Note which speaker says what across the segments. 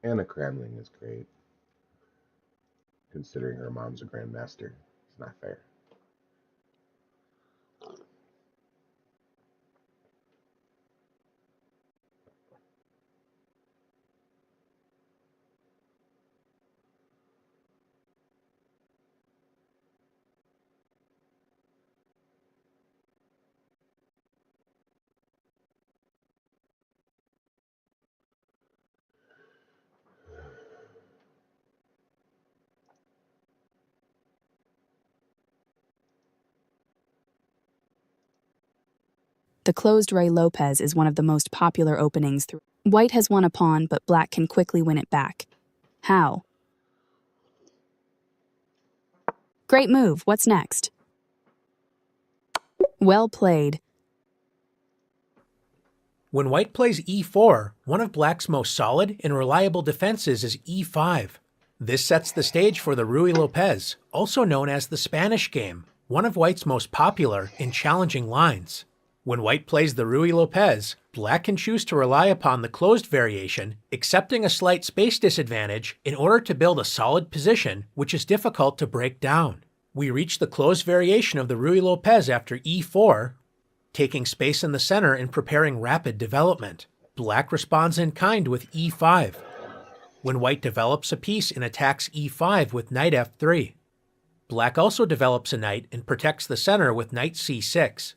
Speaker 1: Anna Cramling is great, considering her mom's a grandmaster. It's not fair.
Speaker 2: The closed Rey Lopez is one of the most popular openings. White has won a pawn, but black can quickly win it back. How? Great move. What's next? Well played.
Speaker 3: When white plays e4, one of black's most solid and reliable defenses is e5. This sets the stage for the Ruy Lopez, also known as the Spanish game, one of white's most popular and challenging lines. When white plays the Ruy Lopez, black can choose to rely upon the closed variation, accepting a slight space disadvantage in order to build a solid position which is difficult to break down. We reach the closed variation of the Ruy Lopez after e4, taking space in the center and preparing rapid development. Black responds in kind with e5. When white develops a piece and attacks e5 with knight f3. Black also develops a knight and protects the center with knight c6.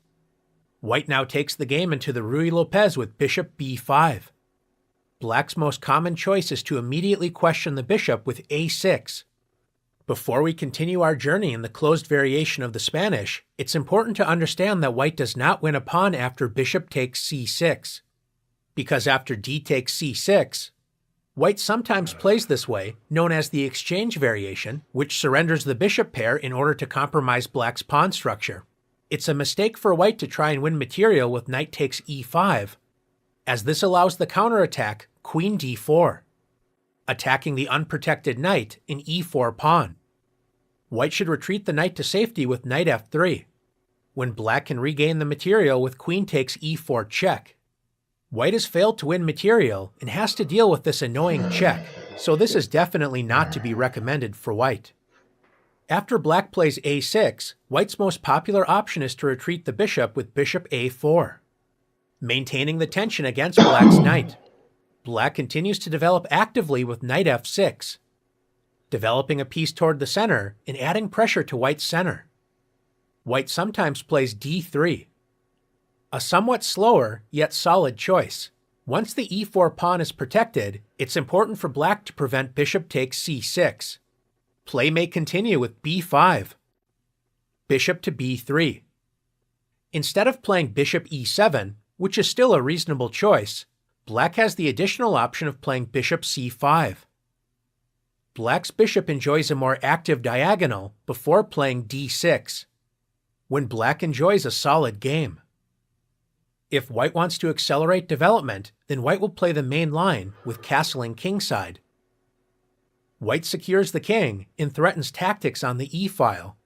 Speaker 3: White now takes the game into the Ruy Lopez with bishop b5. Black's most common choice is to immediately question the bishop with a6. Before we continue our journey in the closed variation of the Spanish, it's important to understand that white does not win a pawn after bishop takes c6. Because after d takes c6, white sometimes plays this way, known as the exchange variation, which surrenders the bishop pair in order to compromise black's pawn structure. It's a mistake for white to try and win material with knight takes e5, as this allows the counterattack queen d4, attacking the unprotected knight in e4 pawn. White should retreat the knight to safety with knight f3, when black can regain the material with queen takes e4 check. White has failed to win material and has to deal with this annoying check, so this is definitely not to be recommended for white. After black plays a6, white's most popular option is to retreat the bishop with bishop a4, maintaining the tension against black's knight. Black continues to develop actively with knight f6, developing a piece toward the center and adding pressure to white's center. White sometimes plays d3, a somewhat slower yet solid choice. Once the e4 pawn is protected, it's important for black to prevent bishop takes c6. Play may continue with b5, bishop to b3. Instead of playing bishop e7, which is still a reasonable choice, black has the additional option of playing bishop c5. Black's bishop enjoys a more active diagonal before playing d6, when black enjoys a solid game. If white wants to accelerate development, then white will play the main line with castling kingside. White secures the king and threatens tactics on the e-file.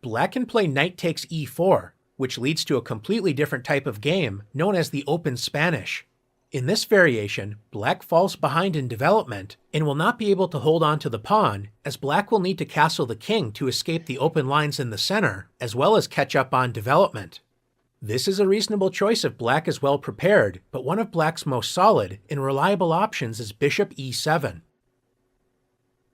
Speaker 3: Black can play knight takes e4, which leads to a completely different type of game known as the open Spanish. In this variation, black falls behind in development and will not be able to hold on to the pawn, as black will need to castle the king to escape the open lines in the center, as well as catch up on development. This is a reasonable choice if black is well prepared, but one of black's most solid and reliable options is bishop e7.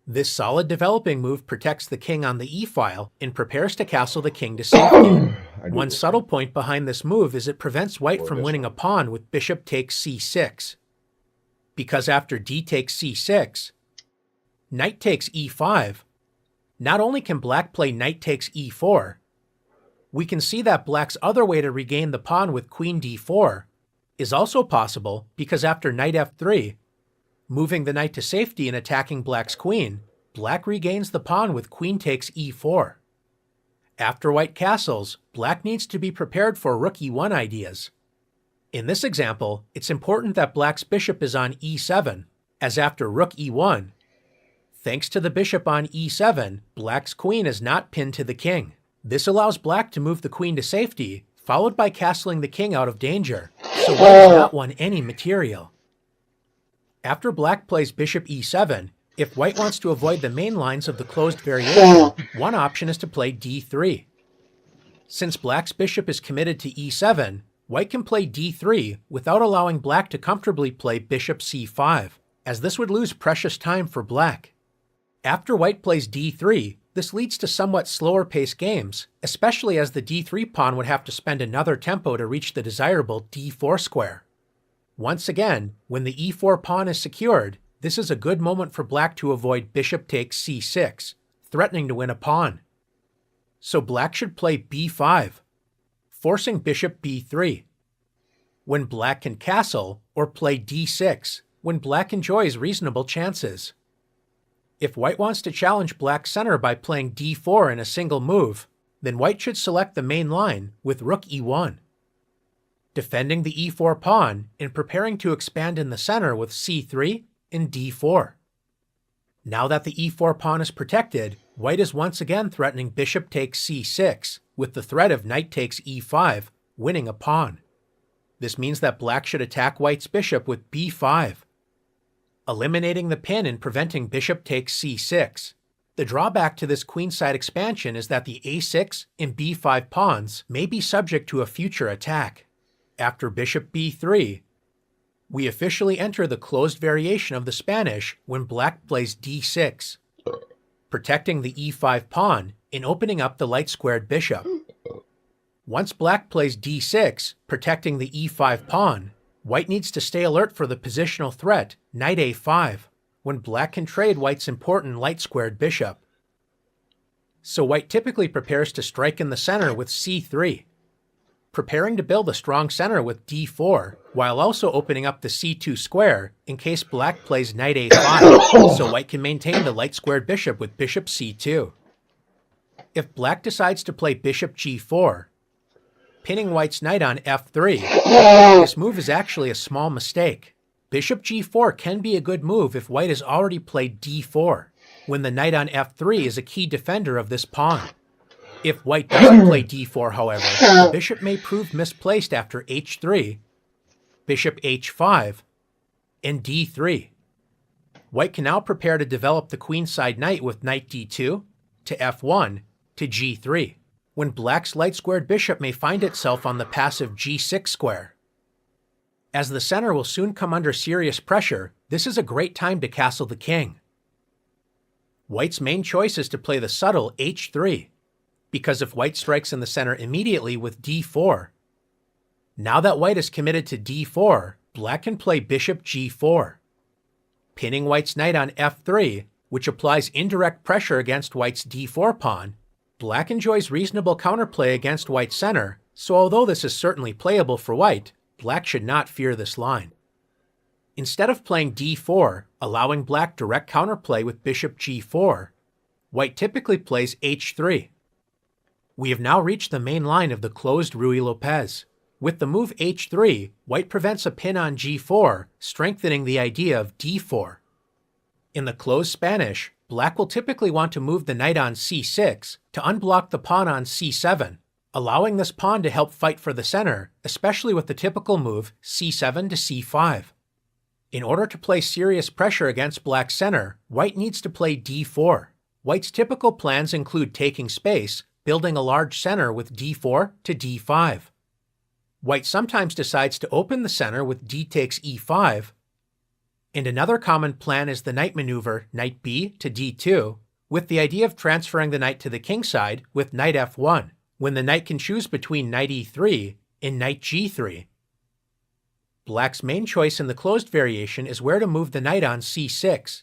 Speaker 3: This solid developing move protects the king on the e-file and prepares to castle the king to safety. One subtle point behind this move is it prevents white from winning a pawn with bishop takes c6. Because after d takes c6, knight takes e5, not only can black play knight takes e4, we can see that black's other way to regain the pawn with queen d4 is also possible, because after knight f3, moving the knight to safety and attacking black's queen, black regains the pawn with queen takes e4. After white castles, black needs to be prepared for rook e1 ideas. In this example, it's important that black's bishop is on e7, as after rook e1, thanks to the bishop on e7, black's queen is not pinned to the king. This allows black to move the queen to safety, followed by castling the king out of danger, so white has not won any material. After black plays bishop e7, if white wants to avoid the main lines of the closed variation, one option is to play d3. Since black's bishop is committed to e7, white can play d3 without allowing black to comfortably play bishop c5, as this would lose precious time for black. After white plays d3, this leads to somewhat slower paced games, especially as the d3 pawn would have to spend another tempo to reach the desirable d4 square. Once again, when the e4 pawn is secured, this is a good moment for black to avoid bishop takes c6, threatening to win a pawn. So black should play b5, forcing bishop b3. When black can castle, or play d6, when black enjoys reasonable chances. If white wants to challenge black's center by playing d4 in a single move, then white should select the main line with rook e1, defending the e4 pawn and preparing to expand in the center with c3 and d4. Now that the e4 pawn is protected, white is once again threatening bishop takes c6, with the threat of knight takes e5, winning a pawn. This means that black should attack white's bishop with b5, eliminating the pin and preventing bishop takes c6. The drawback to this queenside expansion is that the a6 and b5 pawns may be subject to a future attack. After bishop b3, we officially enter the closed variation of the Spanish when black plays d6, protecting the e5 pawn and opening up the light-squared bishop. Once black plays d6, protecting the e5 pawn, white needs to stay alert for the positional threat, knight a5, when black can trade white's important light-squared bishop. So white typically prepares to strike in the center with c3, preparing to build a strong center with d4, while also opening up the c2 square in case black plays knight a5, so white can maintain the light-squared bishop with bishop c2. If black decides to play bishop g4, pinning white's knight on f3, this move is actually a small mistake. Bishop g4 can be a good move if white has already played d4, when the knight on f3 is a key defender of this pawn. If white doesn't play d4, however, the bishop may prove misplaced after h3, bishop h5, and d3. White can now prepare to develop the queenside knight with knight d2 to f1 to g3, when black's light-squared bishop may find itself on the passive g6 square. As the center will soon come under serious pressure, this is a great time to castle the king. White's main choice is to play the subtle h3, because if white strikes in the center immediately with d4, now that white is committed to d4, black can play bishop g4, pinning white's knight on f3, which applies indirect pressure against white's d4 pawn. Black enjoys reasonable counterplay against white's center, so although this is certainly playable for white, black should not fear this line. Instead of playing d4, allowing black direct counterplay with bishop g4, white typically plays h3. We have now reached the main line of the closed Ruy Lopez. With the move h3, white prevents a pin on g4, strengthening the idea of d4. In the closed Spanish, black will typically want to move the knight on c6 to unblock the pawn on c7, allowing this pawn to help fight for the center, especially with the typical move c7 to c5. In order to play serious pressure against black's center, white needs to play d4. White's typical plans include taking space, building a large center with d4 to d5. White sometimes decides to open the center with d takes e5, and another common plan is the knight maneuver knight b to d2, with the idea of transferring the knight to the kingside with knight f1, when the knight can choose between knight e3 and knight g3. Black's main choice in the closed variation is where to move the knight on c6.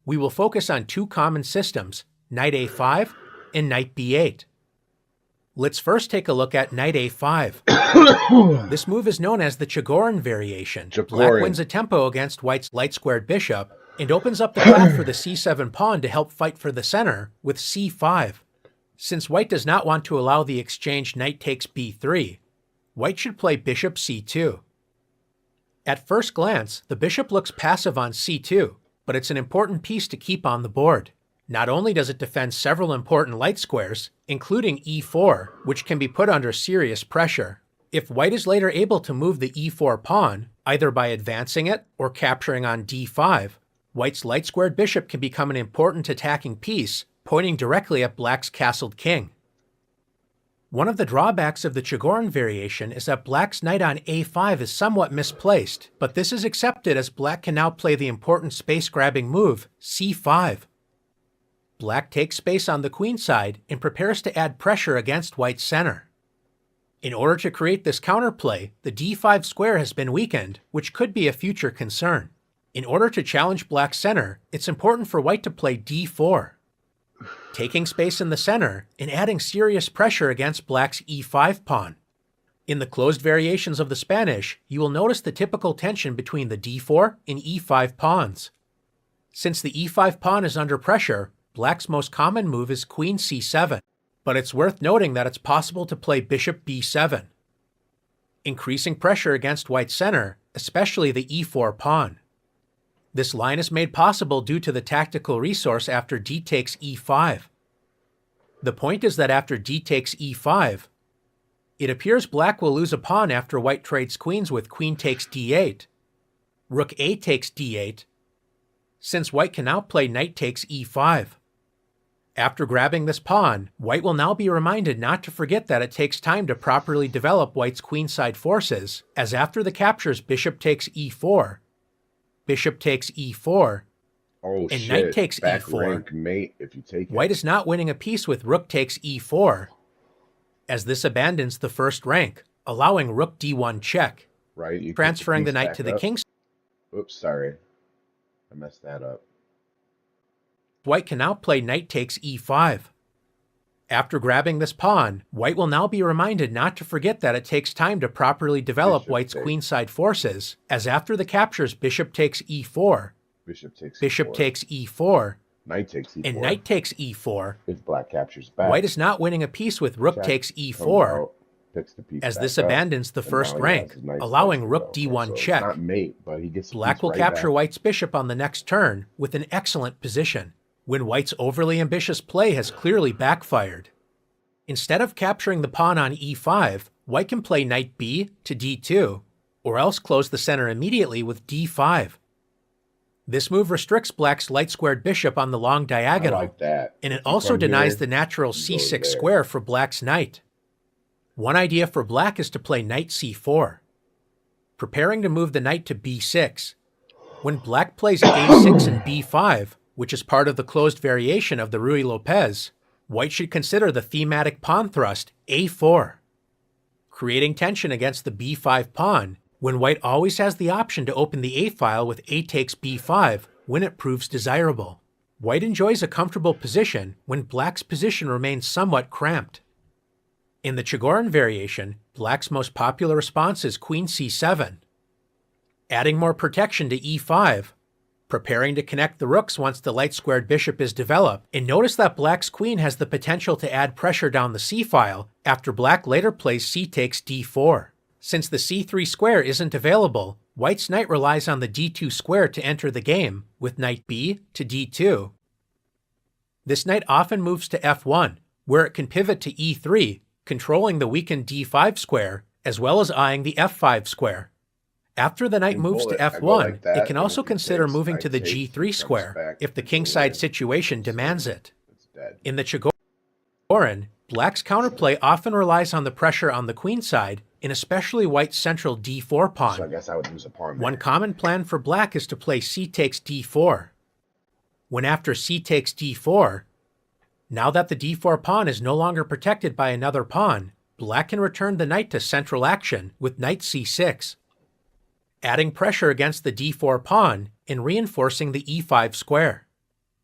Speaker 3: We will focus on two common systems, knight a5 and knight b8. Let's first take a look at knight a5. This move is known as the Chigorin variation. Black wins a tempo against white's light-squared bishop and opens up the path for the c7 pawn to help fight for the center with c5. Since white does not want to allow the exchange knight takes b3, white should play bishop c2. At first glance, the bishop looks passive on c2, but it's an important piece to keep on the board. Not only does it defend several important light squares, including e4, which can be put under serious pressure, If white is later able to move the e4 pawn, either by advancing it or capturing on d5, white's light-squared bishop can become an important attacking piece, pointing directly at black's castled king. One of the drawbacks of the Chigorin variation is that black's knight on a5 is somewhat misplaced, but this is accepted as black can now play the important space-grabbing move, c5. Black takes space on the queen side and prepares to add pressure against white's center. In order to create this counterplay, the d5 square has been weakened, which could be a future concern. In order to challenge black's center, it's important for white to play d4, taking space in the center and adding serious pressure against black's e5 pawn. In the closed variations of the Spanish, you will notice the typical tension between the d4 and e5 pawns. Since the e5 pawn is under pressure, black's most common move is queen c7, but it's worth noting that it's possible to play bishop b7, increasing pressure against white's center, especially the e4 pawn. This line is made possible due to the tactical resource after d takes e5. The point is that after d takes e5, it appears black will lose a pawn after white trades queens with queen takes d8, rook a takes d8, since white can now play knight takes e5. After grabbing this pawn, white will now be reminded not to forget that it takes time to properly develop white's queenside forces, as after the captures bishop takes e4, bishop takes e4, and knight takes
Speaker 4: Back
Speaker 3: e4.
Speaker 4: rank mate if you take it.
Speaker 3: White is not winning a piece with rook takes e4, as this abandons the first rank, allowing rook d1 check,
Speaker 4: Right. You
Speaker 3: transferring the knight to the king.
Speaker 4: Oops, sorry. I messed that up.
Speaker 3: White can now play knight takes e5. After grabbing this pawn, white will now be reminded not to forget that it takes time to properly develop
Speaker 4: Bishop
Speaker 3: white's
Speaker 4: takes.
Speaker 3: queenside forces, as after the captures bishop takes e4,
Speaker 4: Bishop takes
Speaker 3: bishop
Speaker 4: e4.
Speaker 3: takes e4,
Speaker 4: Knight takes e4.
Speaker 3: and knight takes e4,
Speaker 4: If black captures back.
Speaker 3: white is not winning a piece with rook
Speaker 4: Check,
Speaker 3: takes
Speaker 4: comes
Speaker 3: e4,
Speaker 4: out, picks the piece
Speaker 3: as
Speaker 4: back
Speaker 3: this
Speaker 4: up,
Speaker 3: abandons the
Speaker 4: and
Speaker 3: first
Speaker 4: now he
Speaker 3: rank,
Speaker 4: has his nice
Speaker 3: allowing
Speaker 4: slice
Speaker 3: rook
Speaker 4: to go.
Speaker 3: d1
Speaker 4: So it's
Speaker 3: check.
Speaker 4: not mate, but he gets the
Speaker 3: Black
Speaker 4: piece
Speaker 3: will
Speaker 4: right
Speaker 3: capture
Speaker 4: back.
Speaker 3: white's bishop on the next turn with an excellent position, when white's overly ambitious play has clearly backfired. Instead of capturing the pawn on e5, white can play knight b to d2, or else close the center immediately with d5. This move restricts black's light-squared bishop on the long
Speaker 4: I
Speaker 3: diagonal,
Speaker 4: like that.
Speaker 3: and it
Speaker 4: If you
Speaker 3: also
Speaker 4: come
Speaker 3: denies
Speaker 4: here,
Speaker 3: the natural
Speaker 4: you go
Speaker 3: c6
Speaker 4: there.
Speaker 3: square for black's knight. One idea for black is to play knight c4, preparing to move the knight to b6. When black plays a6 and b5, which is part of the closed variation of the Ruy-Lopez, white should consider the thematic pawn thrust a4, creating tension against the b5 pawn, when white always has the option to open the a-file with a takes b5 when it proves desirable. White enjoys a comfortable position when black's position remains somewhat cramped. In the Chigorin variation, black's most popular response is queen c7, adding more protection to e5, preparing to connect the rooks once the light-squared bishop is developed, and notice that black's queen has the potential to add pressure down the c-file after black later plays c takes d4. Since the c3 square isn't available, white's knight relies on the d2 square to enter the game, with knight b to d2. This knight often moves to f1, where it can pivot to e3, controlling the weakened d5 square, as well as eyeing the f5 square. After the knight
Speaker 4: And
Speaker 3: moves
Speaker 4: pull
Speaker 3: to
Speaker 4: it. I go
Speaker 3: f1,
Speaker 4: like that,
Speaker 3: it can
Speaker 4: and
Speaker 3: also
Speaker 4: if he
Speaker 3: consider
Speaker 4: takes,
Speaker 3: moving
Speaker 4: knight
Speaker 3: to the
Speaker 4: takes,
Speaker 3: g3
Speaker 4: comes
Speaker 3: square,
Speaker 4: back
Speaker 3: if the
Speaker 4: to
Speaker 3: kingside
Speaker 4: win.
Speaker 3: situation demands it.
Speaker 4: It's dead.
Speaker 3: In the Chigorin, black's counterplay often relies on the pressure on the queen side, and especially white's central d4 pawn.
Speaker 4: So I guess I would lose a pawn there.
Speaker 3: One common plan for black is to play c takes d4. When after c takes d4, now that the d4 pawn is no longer protected by another pawn, black can return the knight to central action with knight c6, adding pressure against the d4 pawn and reinforcing the e5 square.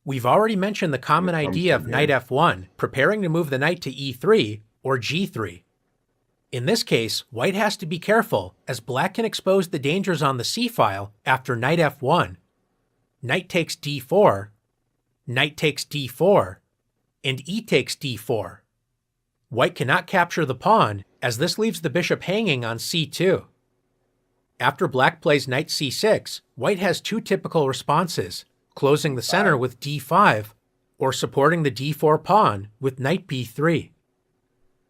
Speaker 3: We've already mentioned the common
Speaker 4: Here comes
Speaker 3: idea of
Speaker 4: from
Speaker 3: knight
Speaker 4: here.
Speaker 3: f1, preparing to move the knight to e3 or g3. In this case, white has to be careful, as black can expose the dangers on the c-file after knight f1, knight takes d4, knight takes d4, and e takes d4. White cannot capture the pawn, as this leaves the bishop hanging on c2. After black plays knight c6, white has two typical responses, closing the center with d5, or supporting the d4 pawn with knight b3.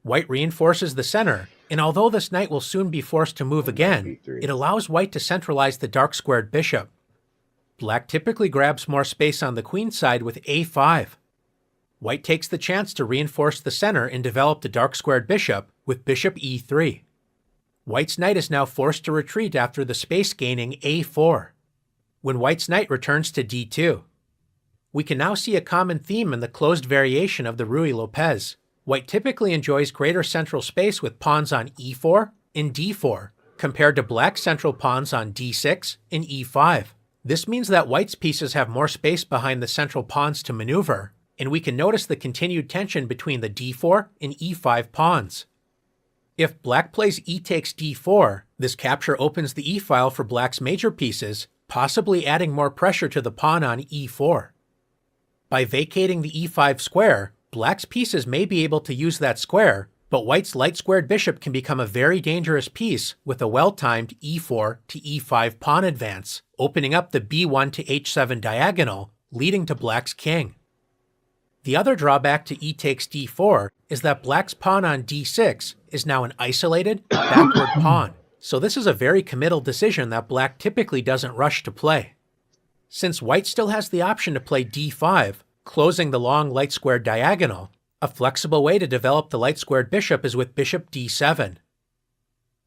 Speaker 3: White reinforces the center, and although this knight will soon be forced to move again,
Speaker 4: B3.
Speaker 3: it allows white to centralize the dark-squared bishop. Black typically grabs more space on the queen side with a5. White takes the chance to reinforce the center and develop the dark-squared bishop with bishop e3. White's knight is now forced to retreat after the space-gaining a4. When white's knight returns to d2. We can now see a common theme in the closed variation of the Ruy-Lopez. White typically enjoys greater central space with pawns on e4 and d4, compared to black's central pawns on d6 and e5. This means that white's pieces have more space behind the central pawns to maneuver, and we can notice the continued tension between the d4 and e5 pawns. If black plays e takes d4, this capture opens the e-file for black's major pieces, possibly adding more pressure to the pawn on e4. By vacating the e5 square, black's pieces may be able to use that square, but white's light-squared bishop can become a very dangerous piece with a well-timed e4 to e5 pawn advance, opening up the b1 to h7 diagonal, leading to black's king. The other drawback to e takes d4 is that black's pawn on d6 is now an isolated, backward pawn, so this is a very committal decision that black typically doesn't rush to play. Since white still has the option to play d5, closing the long light-squared diagonal, a flexible way to develop the light-squared bishop is with bishop d7.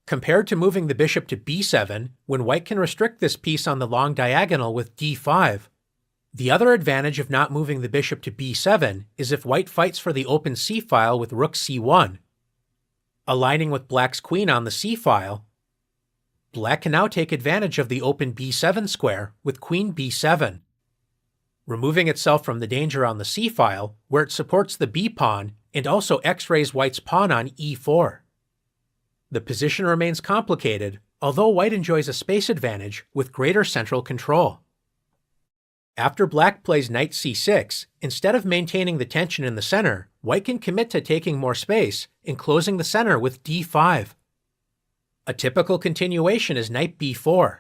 Speaker 3: Compared to moving the bishop to b7, when white can restrict this piece on the long diagonal with d5, the other advantage of not moving the bishop to b7 is if white fights for the open c-file with rook c1. Aligning with black's queen on the c-file, black can now take advantage of the open b7 square with queen b7, removing itself from the danger on the c-file, where it supports the b-pawn and also x-rays white's pawn on e4. The position remains complicated, although white enjoys a space advantage with greater central control. After black plays knight c6, instead of maintaining the tension in the center, white can commit to taking more space and closing the center with d5. A typical continuation is knight b4,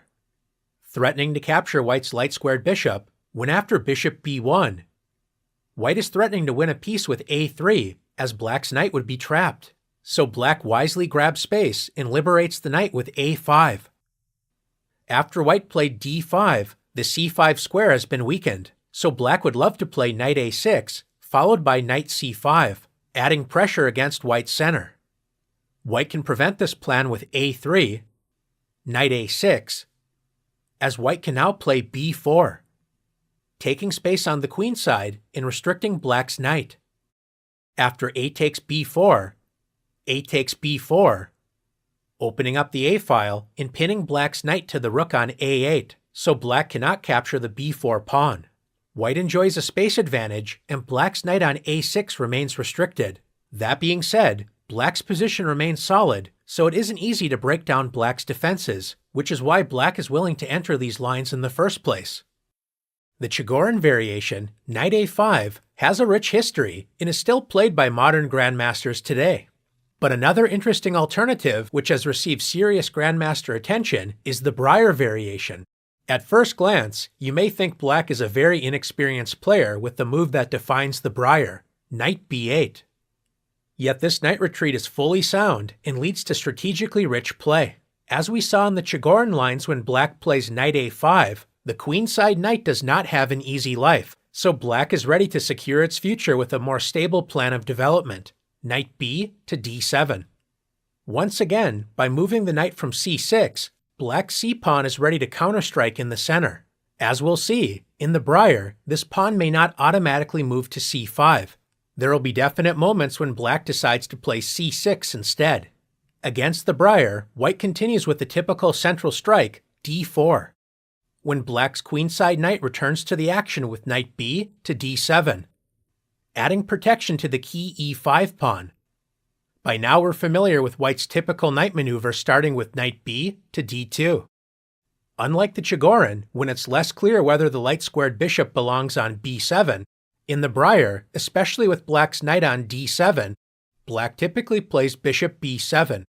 Speaker 3: threatening to capture white's light-squared bishop, when after bishop b1, white is threatening to win a piece with a3, as black's knight would be trapped, so black wisely grabs space and liberates the knight with a5. After white played d5, the c5 square has been weakened, so black would love to play knight a6, followed by knight c5, adding pressure against white's center. White can prevent this plan with a3, knight a6, as white can now play b4, taking space on the queen side and restricting black's knight. After a takes b4, opening up the a-file and pinning black's knight to the rook on a8, so black cannot capture the b4 pawn. White enjoys a space advantage, and black's knight on a6 remains restricted. That being said, black's position remains solid, so it isn't easy to break down black's defenses, which is why black is willing to enter these lines in the first place. The Chigorin variation, knight a5, has a rich history and is still played by modern grandmasters today. But another interesting alternative, which has received serious grandmaster attention, is the Breyer variation. At first glance, you may think black is a very inexperienced player with the move that defines the Breyer, knight b8. Yet this knight retreat is fully sound and leads to strategically rich play. As we saw in the Chigorin lines when black plays knight a5, the queenside knight does not have an easy life, so black is ready to secure its future with a more stable plan of development, knight b to d7. Once again, by moving the knight from c6, black's c-pawn is ready to counterstrike in the center. As we'll see, in the Breyer, this pawn may not automatically move to c5. There will be definite moments when black decides to play c6 instead. Against the Breyer, white continues with the typical central strike, d4, when black's queenside knight returns to the action with knight b to d7, adding protection to the key e5 pawn. By now we're familiar with white's typical knight maneuver starting with knight b to d2. Unlike the Chigorin, when it's less clear whether the light-squared bishop belongs on b7, in the Breyer, especially with black's knight on d7, black typically plays bishop b7.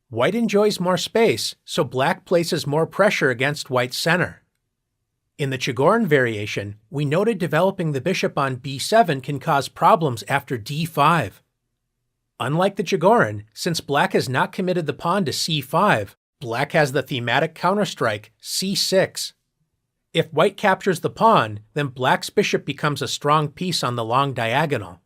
Speaker 3: White enjoys more space, so black places more pressure against white's center. In the Chigorin variation, we noted developing the bishop on b7 can cause problems after d5. Unlike the Jagoran, since black has not committed the pawn to c5, black has the thematic counterstrike c6. If white captures the pawn, then black's bishop becomes a strong piece on the long diagonal.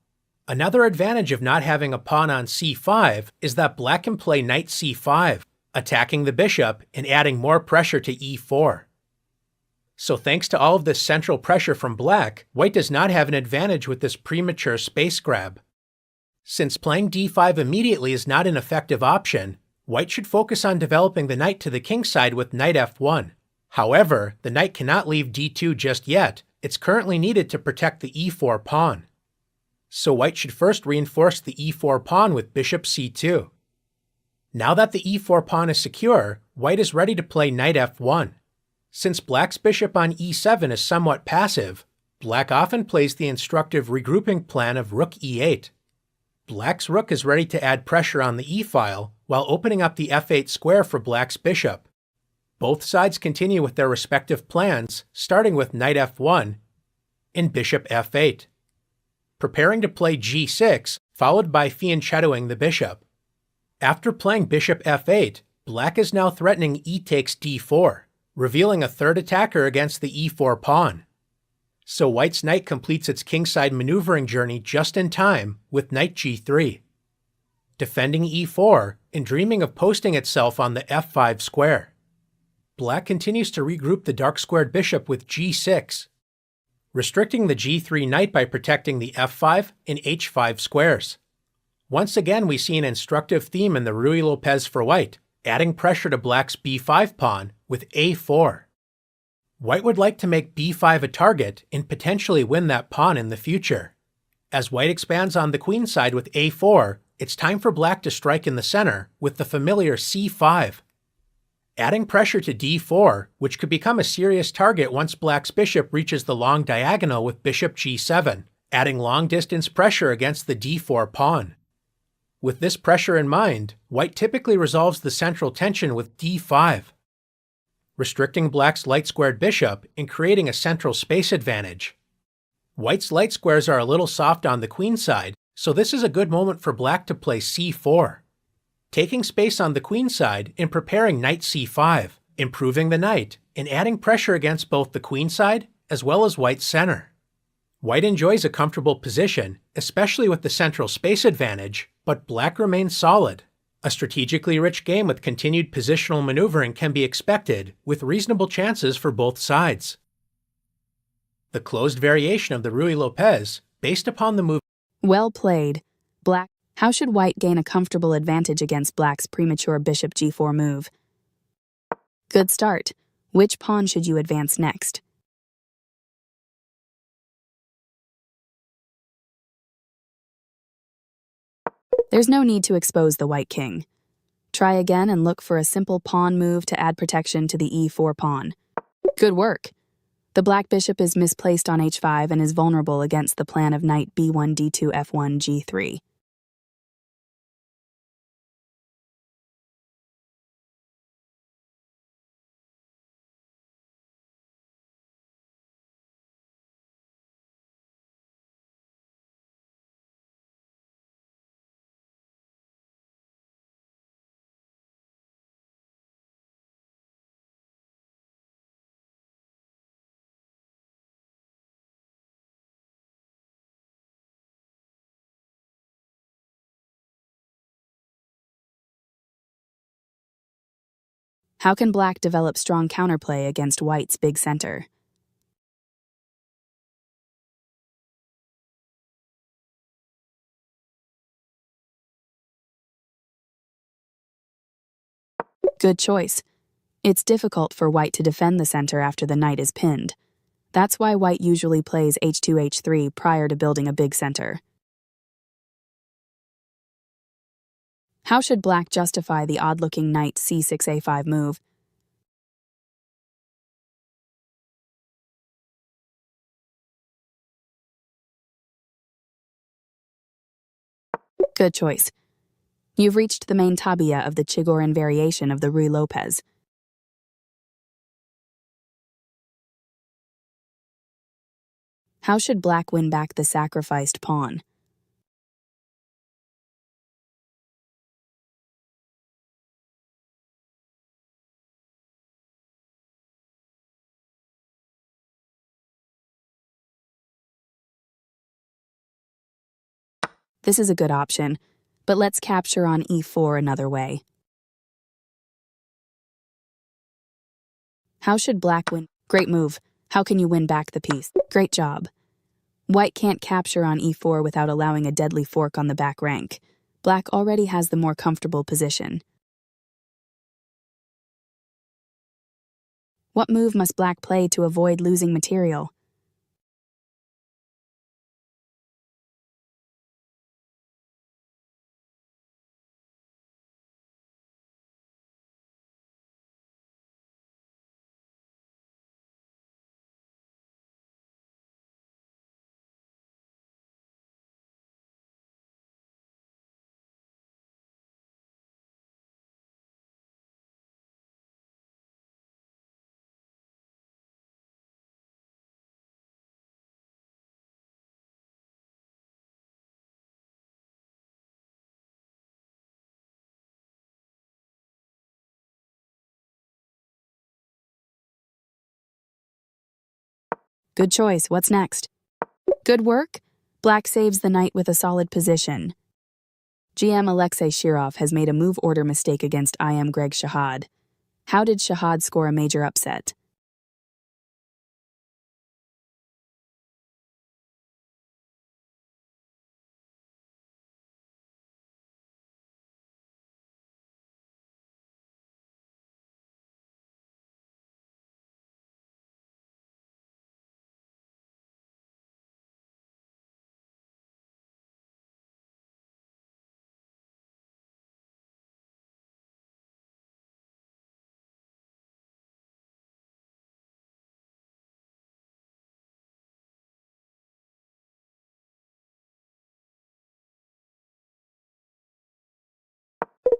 Speaker 3: Another advantage of not having a pawn on c5 is that black can play knight c5, attacking the bishop and adding more pressure to e4. So thanks to all of this central pressure from black, white does not have an advantage with this premature space grab. Since playing d5 immediately is not an effective option, white should focus on developing the knight to the king side with knight f1. However, the knight cannot leave d2 just yet. It's currently needed to protect the e4 pawn. So white should first reinforce the e4 pawn with bishop c2. Now that the e4 pawn is secure, white is ready to play knight f1. Since black's bishop on e7 is somewhat passive, black often plays the instructive regrouping plan of rook e8. Black's rook is ready to add pressure on the e-file while opening up the f8 square for black's bishop. Both sides continue with their respective plans, starting with knight f1 and bishop f8, preparing to play g6, followed by fianchettoing the bishop. After playing bishop f8, black is now threatening e takes d4, revealing a third attacker against the e4 pawn. So white's knight completes its kingside maneuvering journey just in time with knight g3, defending e4 and dreaming of posting itself on the f5 square. Black continues to regroup the dark-squared bishop with g6, restricting the g3 knight by protecting the f5 and h5 squares. Once again, we see an instructive theme in the Ruy-Lopez for white, adding pressure to black's b5 pawn with a4. White would like to make b5 a target and potentially win that pawn in the future. As white expands on the queen side with a4, it's time for black to strike in the center with the familiar c5. Adding pressure to d4, which could become a serious target once black's bishop reaches the long diagonal with bishop g7, adding long-distance pressure against the d4 pawn. With this pressure in mind, white typically resolves the central tension with d5, restricting black's light-squared bishop and creating a central space advantage. White's light squares are a little soft on the queen side, so this is a good moment for black to play c4, taking space on the queen side and preparing knight c5, improving the knight, and adding pressure against both the queen side as well as white's center. White enjoys a comfortable position, especially with the central space advantage, but black remains solid. A strategically rich game with continued positional maneuvering can be expected, with reasonable chances for both sides. The closed variation of the Ruy-Lopez, based upon the move.
Speaker 2: Well played. Black. How should white gain a comfortable advantage against black's premature bishop g4 move? Good start. Which pawn should you advance next? There's no need to expose the white king. Try again and look for a simple pawn move to add protection to the e4 pawn. Good work. The black bishop is misplaced on h5 and is vulnerable against the plan of knight b1 d2 f1 g3. How can black develop strong counterplay against white's big center? Good choice. It's difficult for white to defend the center after the knight is pinned. That's why white usually plays h2 h3 prior to building a big center. How should black justify the odd-looking knight c6 a5 move? Good choice. You've reached the main tabia of the Chigorin variation of the Ruy-Lopez. How should black win back the sacrificed pawn? This is a good option, but let's capture on e4 another way. How should black win? Great move. How can you win back the piece? Great job. White can't capture on e4 without allowing a deadly fork on the back rank. Black already has the more comfortable position. What move must black play to avoid losing material? Good choice. What's next? Good work. Black saves the knight with a solid position. GM Alexei Shirov has made a move order mistake against IM Greg Shahad. How did Shahad score a major upset?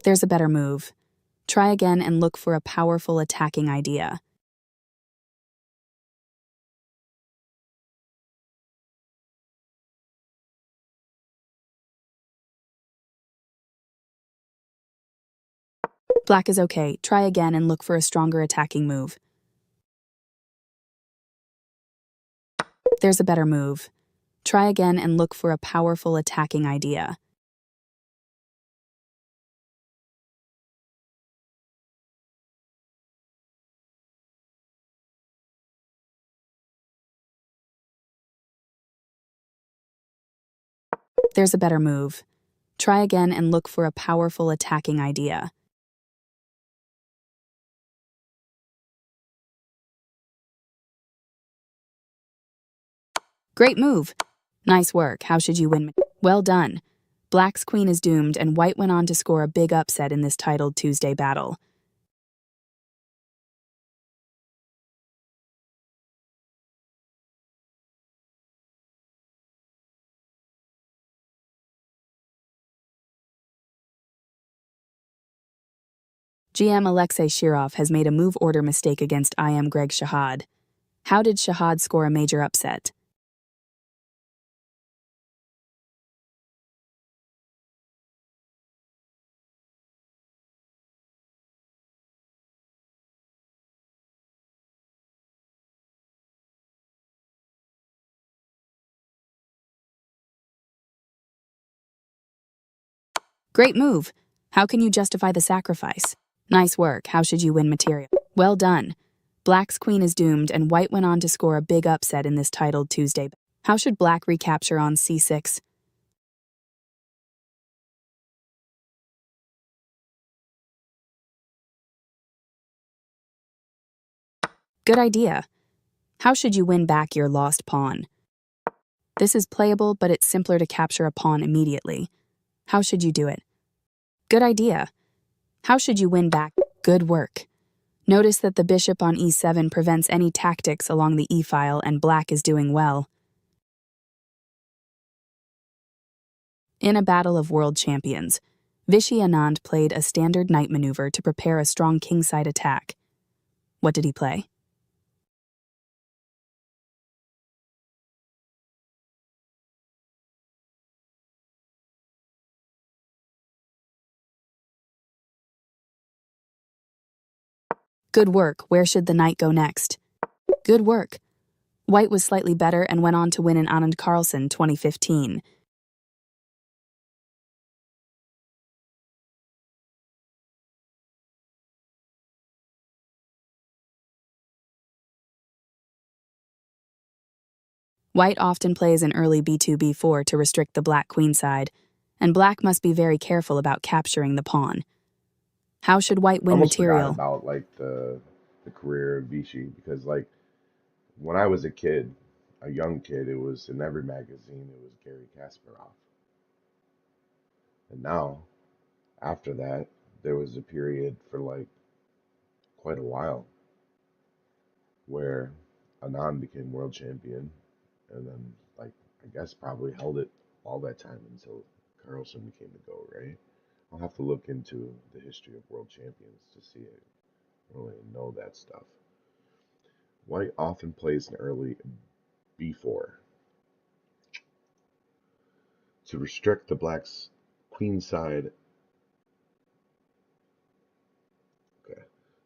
Speaker 2: There's a better move. Try again and look for a powerful attacking idea. Black is okay. Try again and look for a stronger attacking move. There's a better move. Try again and look for a powerful attacking idea. There's a better move. Try again and look for a powerful attacking idea. Great move. Nice work. How should you win? Well done. Black's queen is doomed, and white went on to score a big upset in this titled Tuesday battle. GM Alexei Shirov has made a move order mistake against IM Greg Shahad. How did Shahad score a major upset? Great move. How can you justify the sacrifice? Nice work. How should you win material? Well done. Black's queen is doomed, and white went on to score a big upset in this titled Tuesday. How should black recapture on c6? Good idea. How should you win back your lost pawn? This is playable, but it's simpler to capture a pawn immediately. How should you do it? Good idea. How should you win back? Good work. Notice that the bishop on e7 prevents any tactics along the e-file, and black is doing well. In a battle of world champions, Vishy Anand played a standard knight maneuver to prepare a strong kingside attack. What did he play? Good work. Where should the knight go next? Good work. White was slightly better and went on to win in Anand Carlsen 2015. White often plays an early b2, b4 to restrict the black queenside, and black must be very careful about capturing the pawn. How should white
Speaker 4: I
Speaker 2: win
Speaker 4: almost forgot
Speaker 2: material?
Speaker 4: about like the career of Vichy because like when I was a kid, a young kid, it was in every magazine. It was Gary Kasparov, and now after that, there was a period for like quite a while where Anand became world champion, and then like I guess probably held it all that time until Carlsen became the GOAT, right? I'll have to look into the history of world champions to see it. I don't really know that stuff. White often plays an early b4 to restrict the black's queenside. Okay.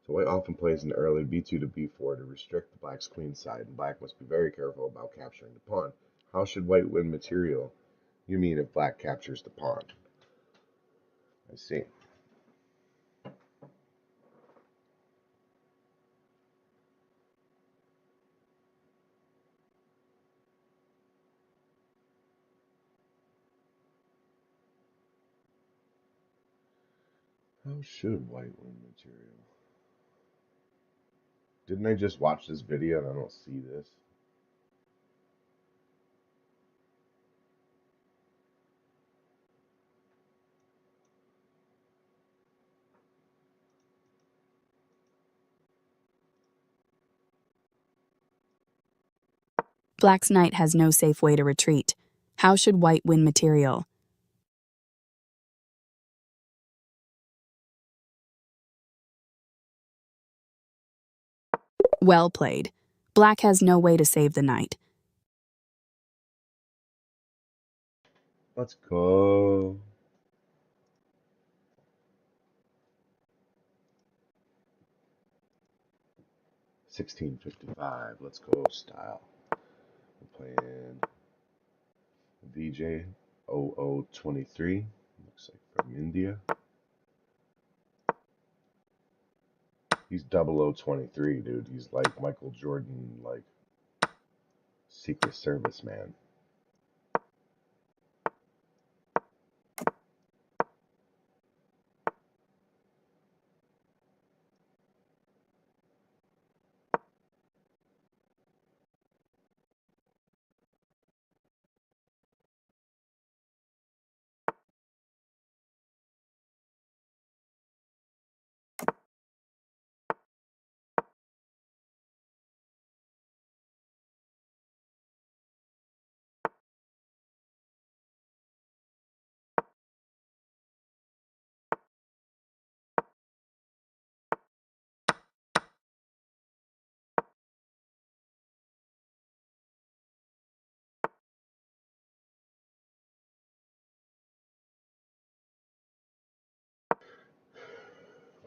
Speaker 4: So white often plays an early b2 to b4 to restrict the black's queenside, and black must be very careful about capturing the pawn. How should white win material? You mean if black captures the pawn? I see. How should white win material? Didn't I just watch this video and I don't see this?
Speaker 2: Black's knight has no safe way to retreat. How should white win material? Well played. Black has no way to save the knight.
Speaker 4: Let's go. $16.55. Let's go style. We're playing VJ 0023. Looks like from India. He's 0023, dude. He's like Michael Jordan, like Secret Service man.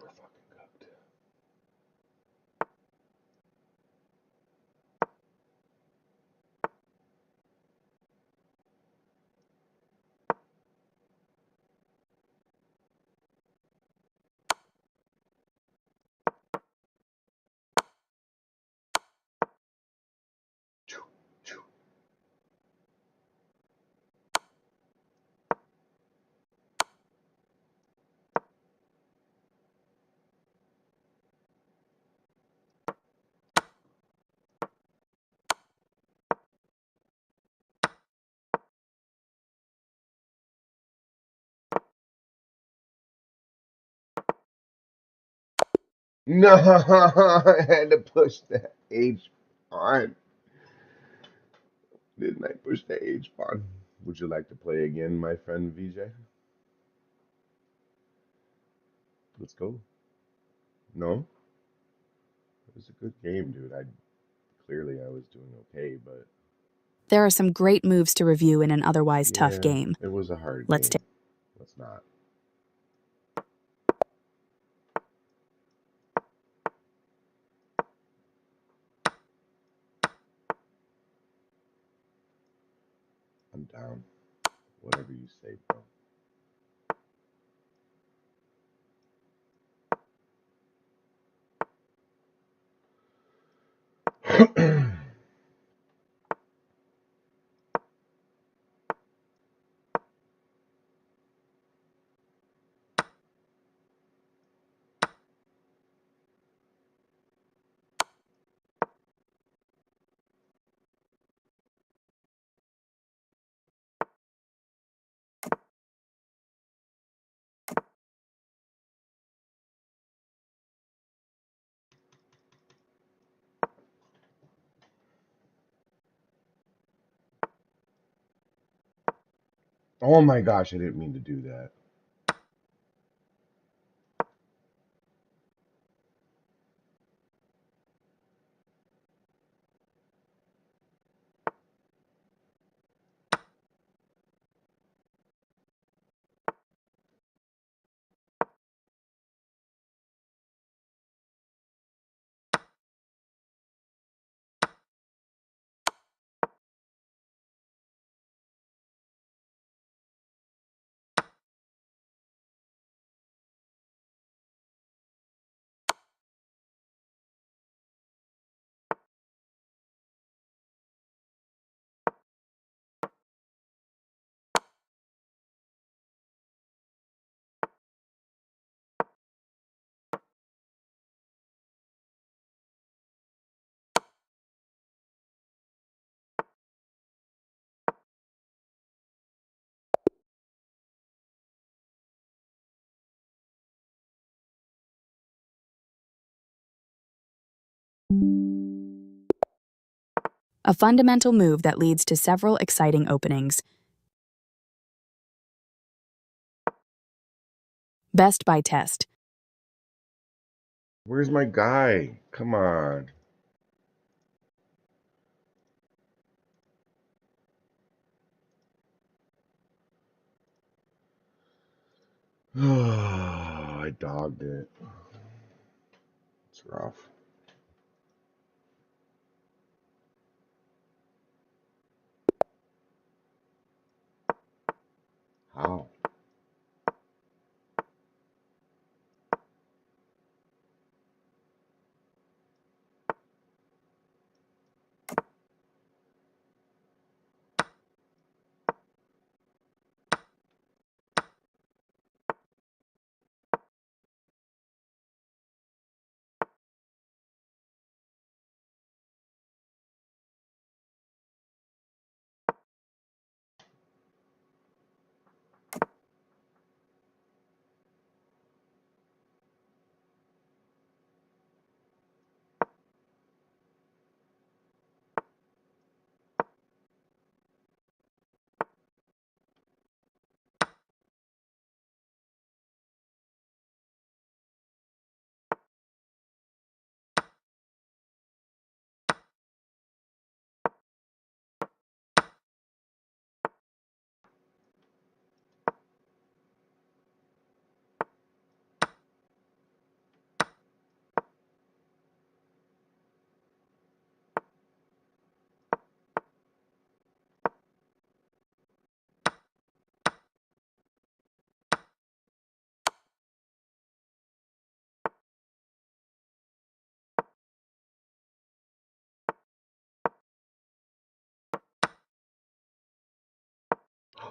Speaker 4: We're fucking cooked. Choo, choo. No, I had to push the H on. Didn't I push the H pawn? Would you like to play again, my friend VJ? Let's go. No? It was a good game, dude. I was doing okay, but
Speaker 2: There are some great moves to review in an otherwise tough
Speaker 4: yeah,
Speaker 2: game.
Speaker 4: it was a hard
Speaker 2: Let's
Speaker 4: game.
Speaker 2: take.
Speaker 4: Let's not. I'm down. Whatever you say, bro. Oh my gosh, I didn't mean to do that.
Speaker 2: A fundamental move that leads to several exciting openings. Best by test.
Speaker 4: Where's my guy? Come on. I dogged it. It's rough. How?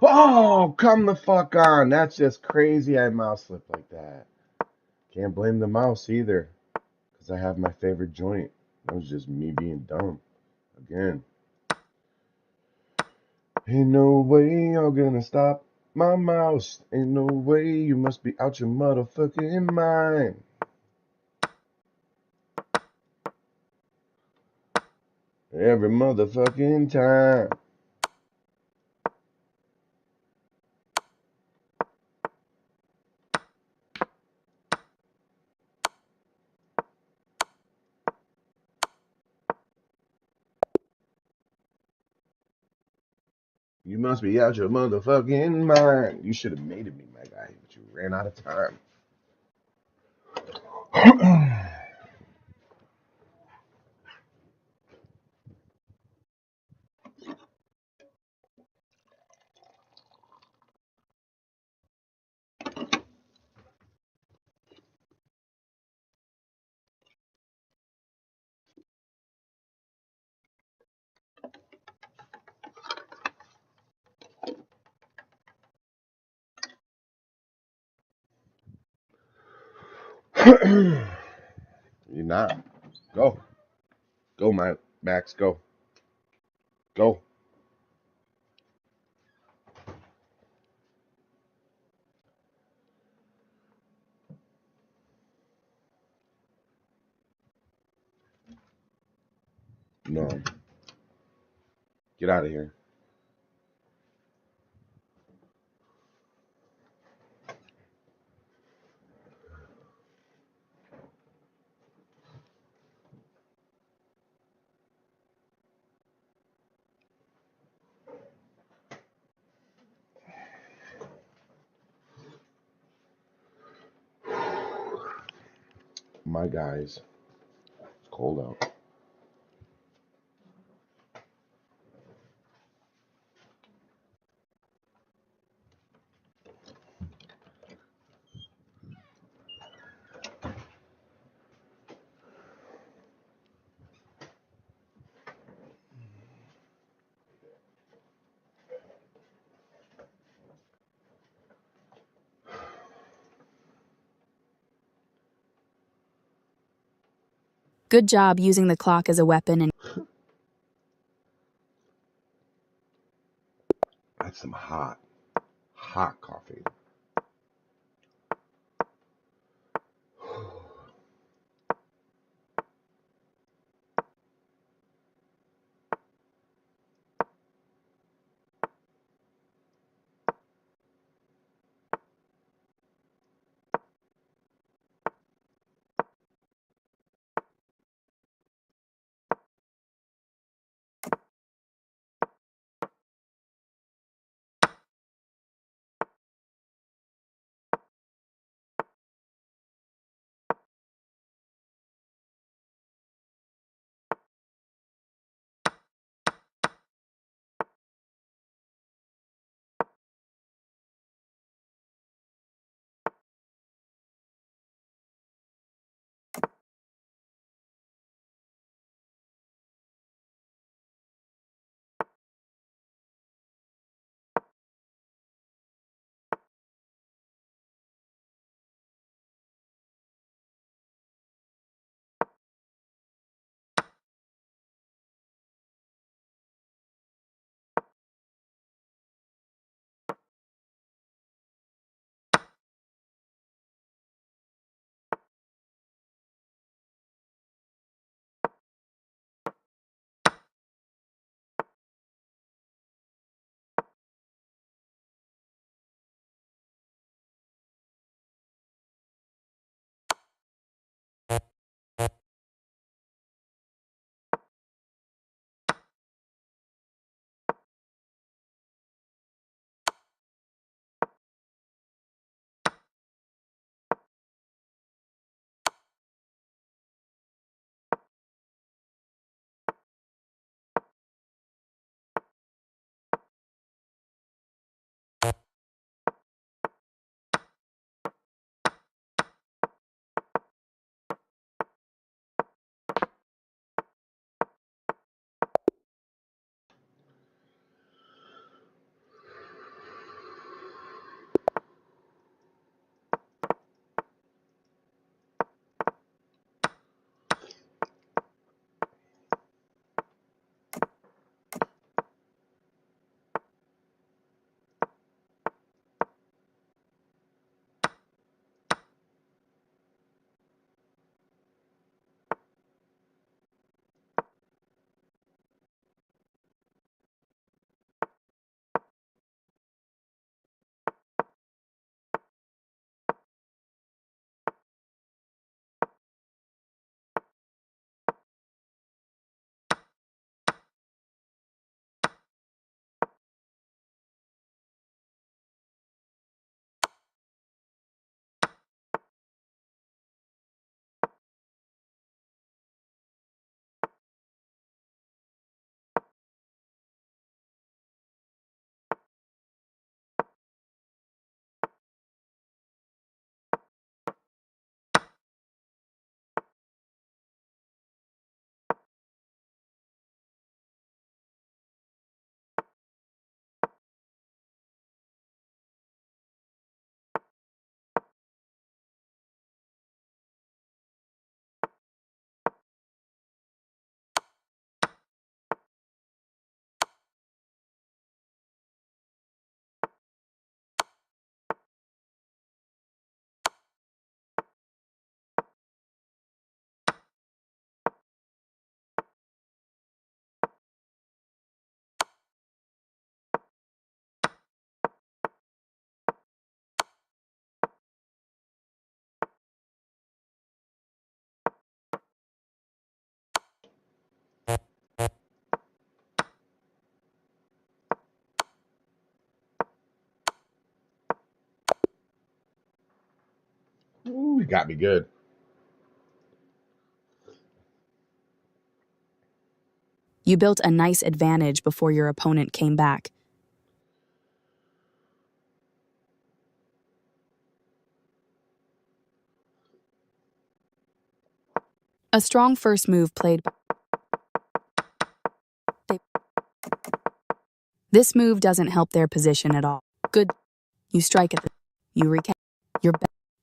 Speaker 4: Oh, come the fuck on. That's just crazy I mouse slipped like that. Can't blame the mouse either. Because I have my favorite joint. That was just me being dumb. Again. Ain't no way you're gonna stop my mouse. Ain't no way, you must be out your motherfucking mind. Every motherfucking time. You must be out your motherfucking mind. You should have mated me, my guy, but you ran out of time. You're not. Go. Go, my Max, go. Go. No. Get out of here. My guys, it's cold out.
Speaker 2: Good job using the clock as a weapon and
Speaker 4: That's some hot, hot coffee. Ooh, you got me good.
Speaker 2: You built a nice advantage before your opponent came back. A strong first move played by... This move doesn't help their position at all. Good. You strike at the... You recap...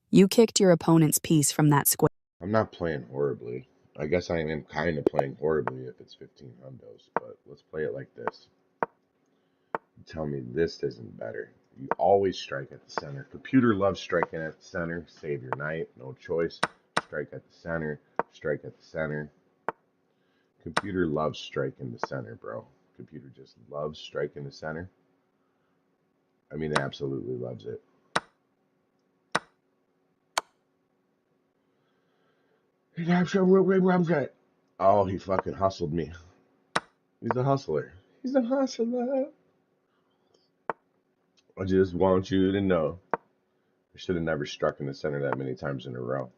Speaker 2: You kicked your opponent's piece from that square.
Speaker 4: I'm not playing horribly. I guess I am kind of playing horribly if it's 15 hundos, but let's play it like this. You tell me this isn't better. You always strike at the center. Computer loves striking at the center. Save your knight. No choice. Strike at the center. Strike at the center. Computer loves striking the center, bro. Computer just loves striking the center. I mean, absolutely loves it. Oh, he fucking hustled me. He's a hustler. He's a hustler. I just want you to know. I should have never struck in the center that many times in a row.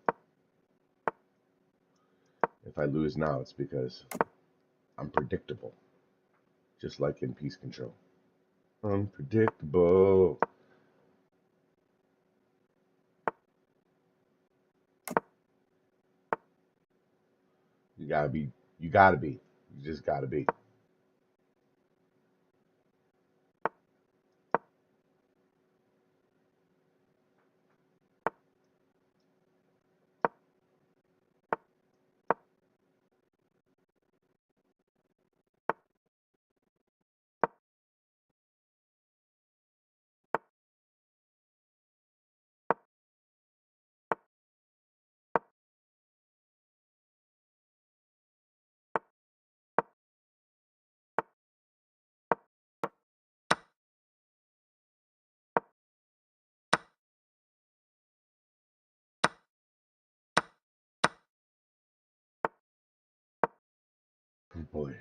Speaker 4: If I lose now, it's because I'm predictable. Just like in Peace Control. Unpredictable. You gotta be. You gotta be. You just gotta be. Oh boy.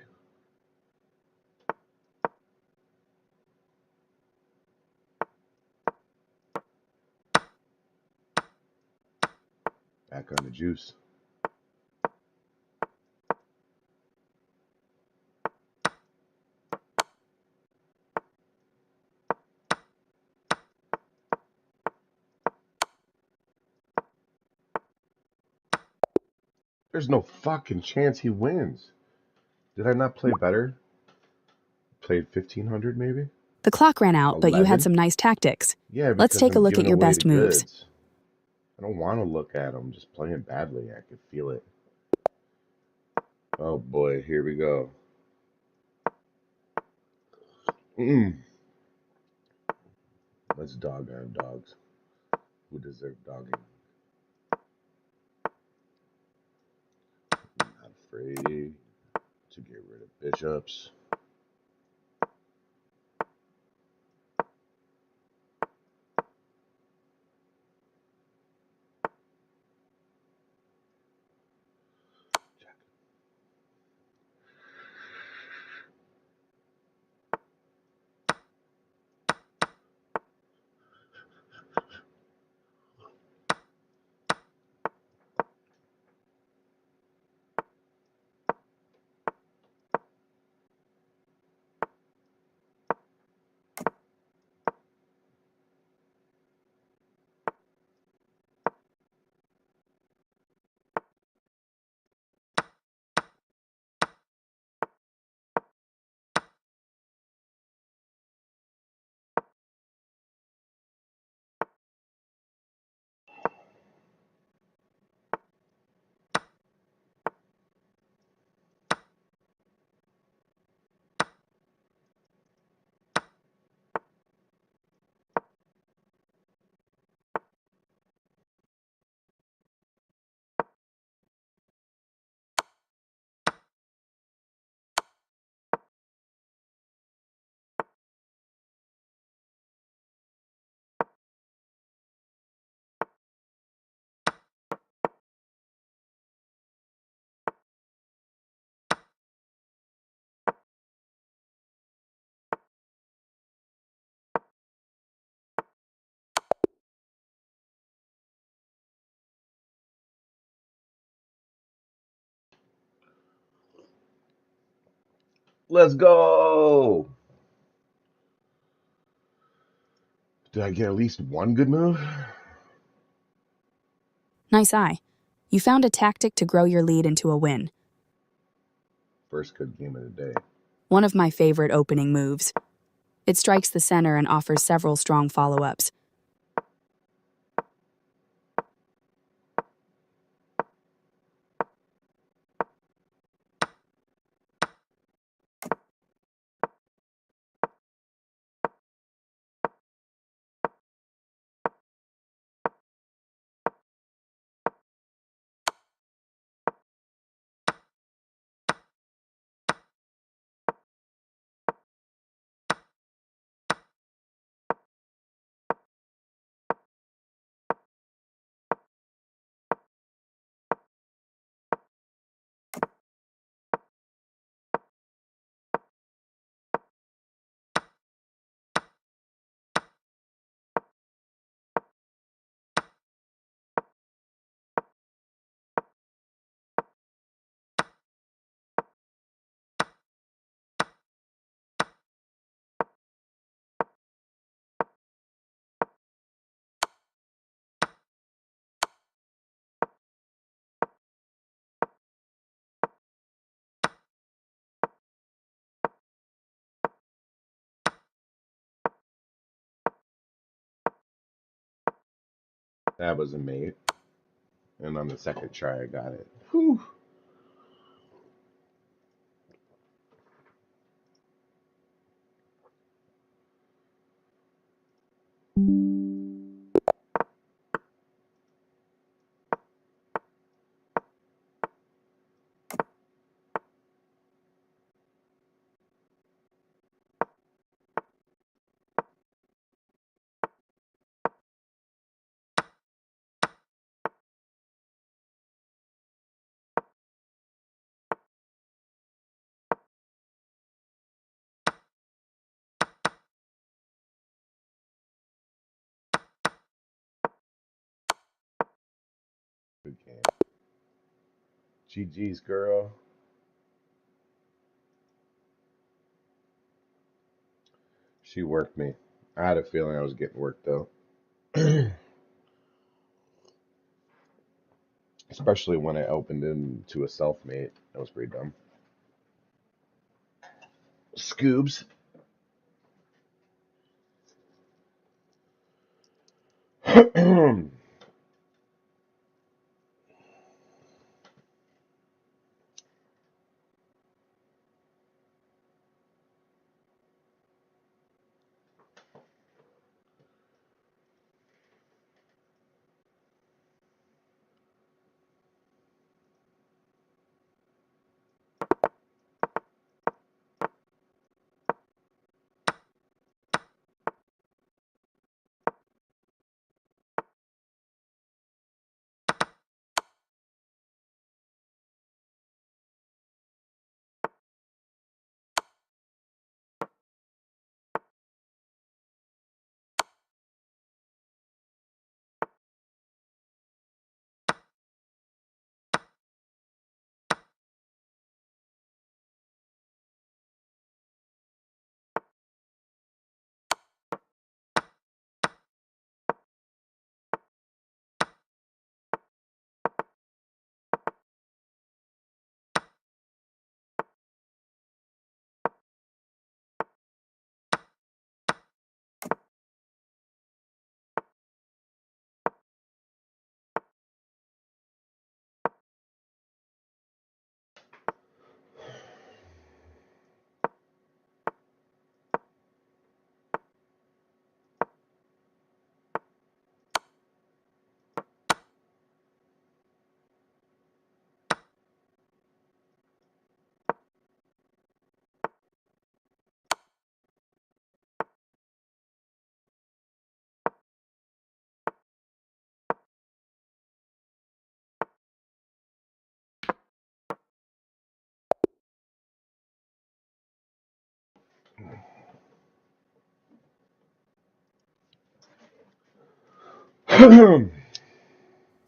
Speaker 4: Back on the juice. There's no fucking chance he wins. Did I not play better? Played 1500 maybe?
Speaker 2: The clock ran out, but you had
Speaker 4: 11?
Speaker 2: some nice tactics.
Speaker 4: Yeah,
Speaker 2: Let's
Speaker 4: because
Speaker 2: take a
Speaker 4: I'm
Speaker 2: look at
Speaker 4: giving
Speaker 2: your
Speaker 4: away
Speaker 2: best
Speaker 4: the
Speaker 2: moves.
Speaker 4: goods. I don't want to look at him. Just playing badly. I can feel it. Oh boy, here we go. Let's dog on dogs who deserve dogging. I'm not afraid to get rid of bishops. Let's go! Did I get at least one good move?
Speaker 2: Nice eye. You found a tactic to grow your lead into a win.
Speaker 4: First good game of the day.
Speaker 2: One of my favorite opening moves. It strikes the center and offers several strong follow-ups.
Speaker 4: That was a mate. And on the second try, I got it. Whew. Good game. GG's, girl. She worked me. I had a feeling I was getting worked, though. Especially when I opened into a self-mate. That was pretty dumb. Scoobs.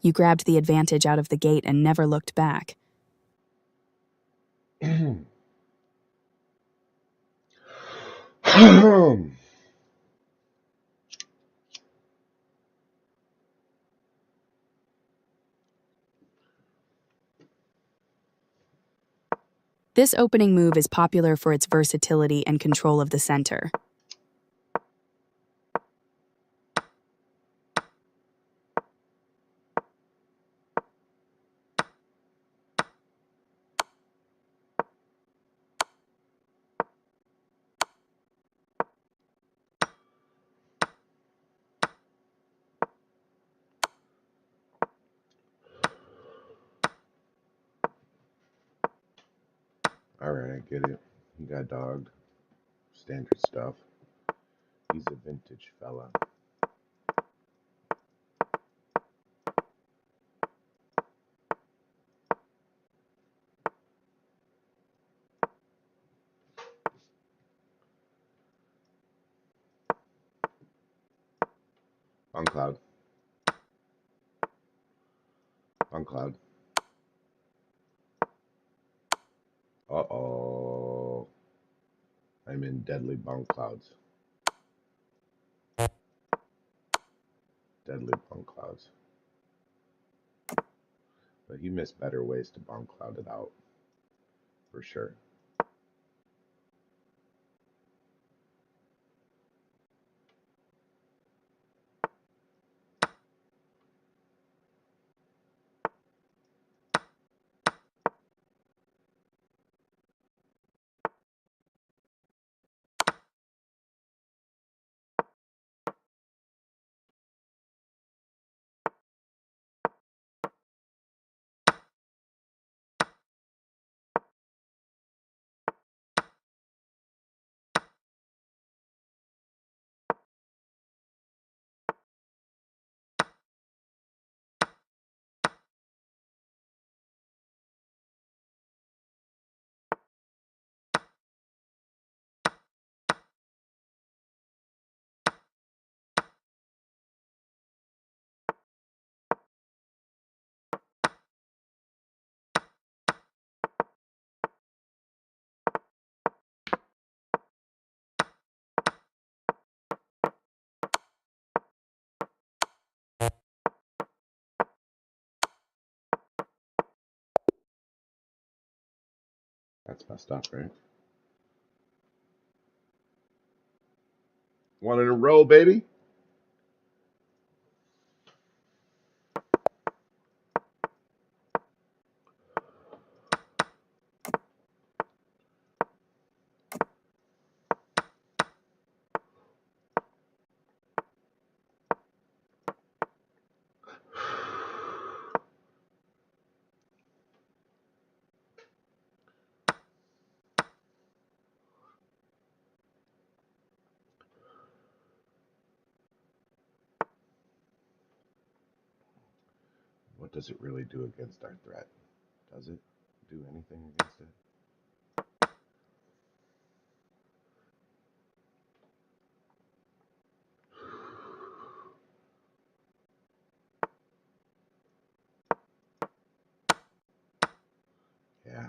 Speaker 2: You grabbed the advantage out of the gate and never looked back. This opening move is popular for its versatility and control of the center.
Speaker 4: Alright, I get it. He got dogged. Standard stuff. He's a vintage fella. On cloud. On cloud. Uh-oh. I'm in deadly bonk clouds. Deadly bonk clouds. But he missed better ways to bonk cloud it out. For sure. That's messed up, right? One in a row, baby. What does it really do against our threat? Does it do anything against it? Yeah.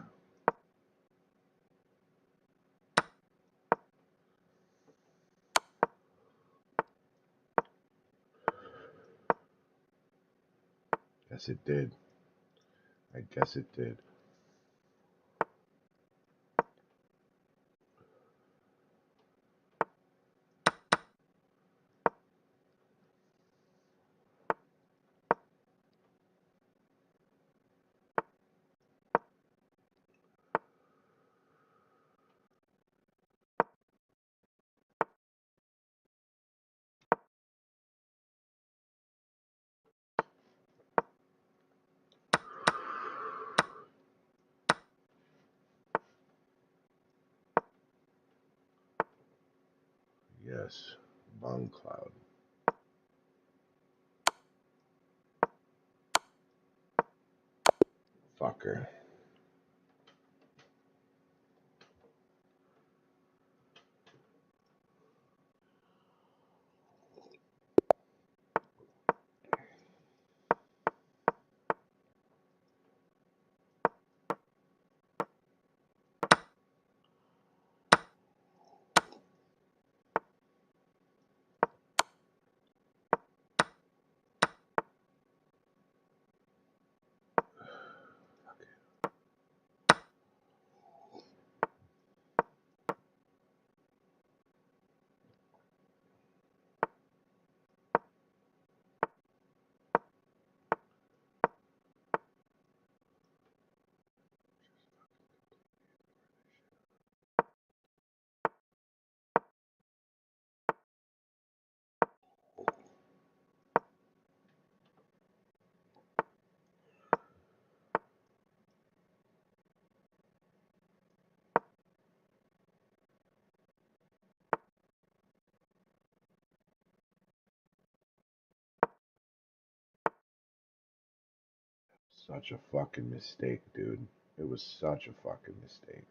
Speaker 4: Guess it did. I guess it did. Yes. Bong cloud. Fucker. Such a fucking mistake, dude. It was such a fucking mistake.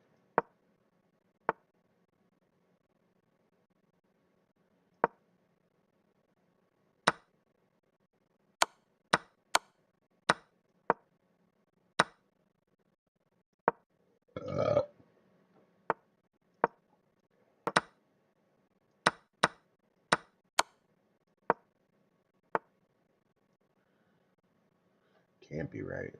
Speaker 4: Uh, can't be right.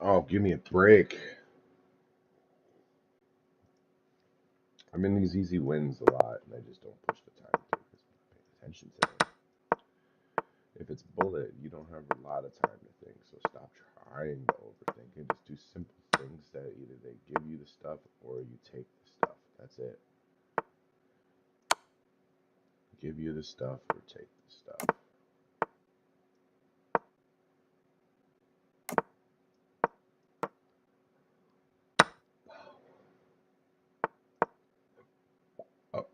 Speaker 4: Oh, give me a break. I'm in these easy wins a lot, and I just don't push the time through because I'm not paying attention today. If it's bullet, you don't have a lot of time to think, so stop trying to overthink and just do simple things that either they give you the stuff or you take the stuff. That's it. Give you the stuff or take the stuff. Oh,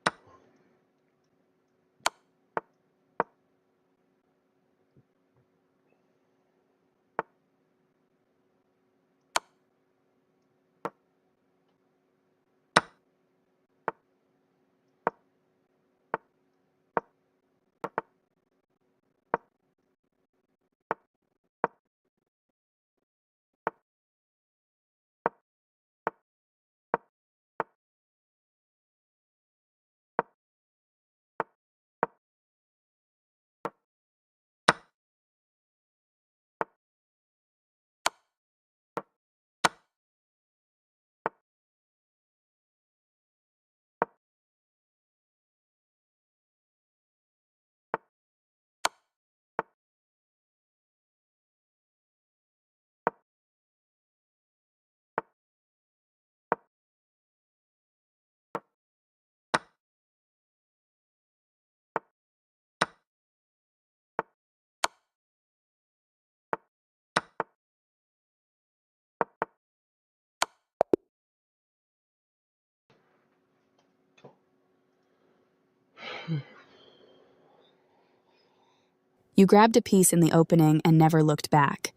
Speaker 2: You grabbed a piece in the opening and never looked back.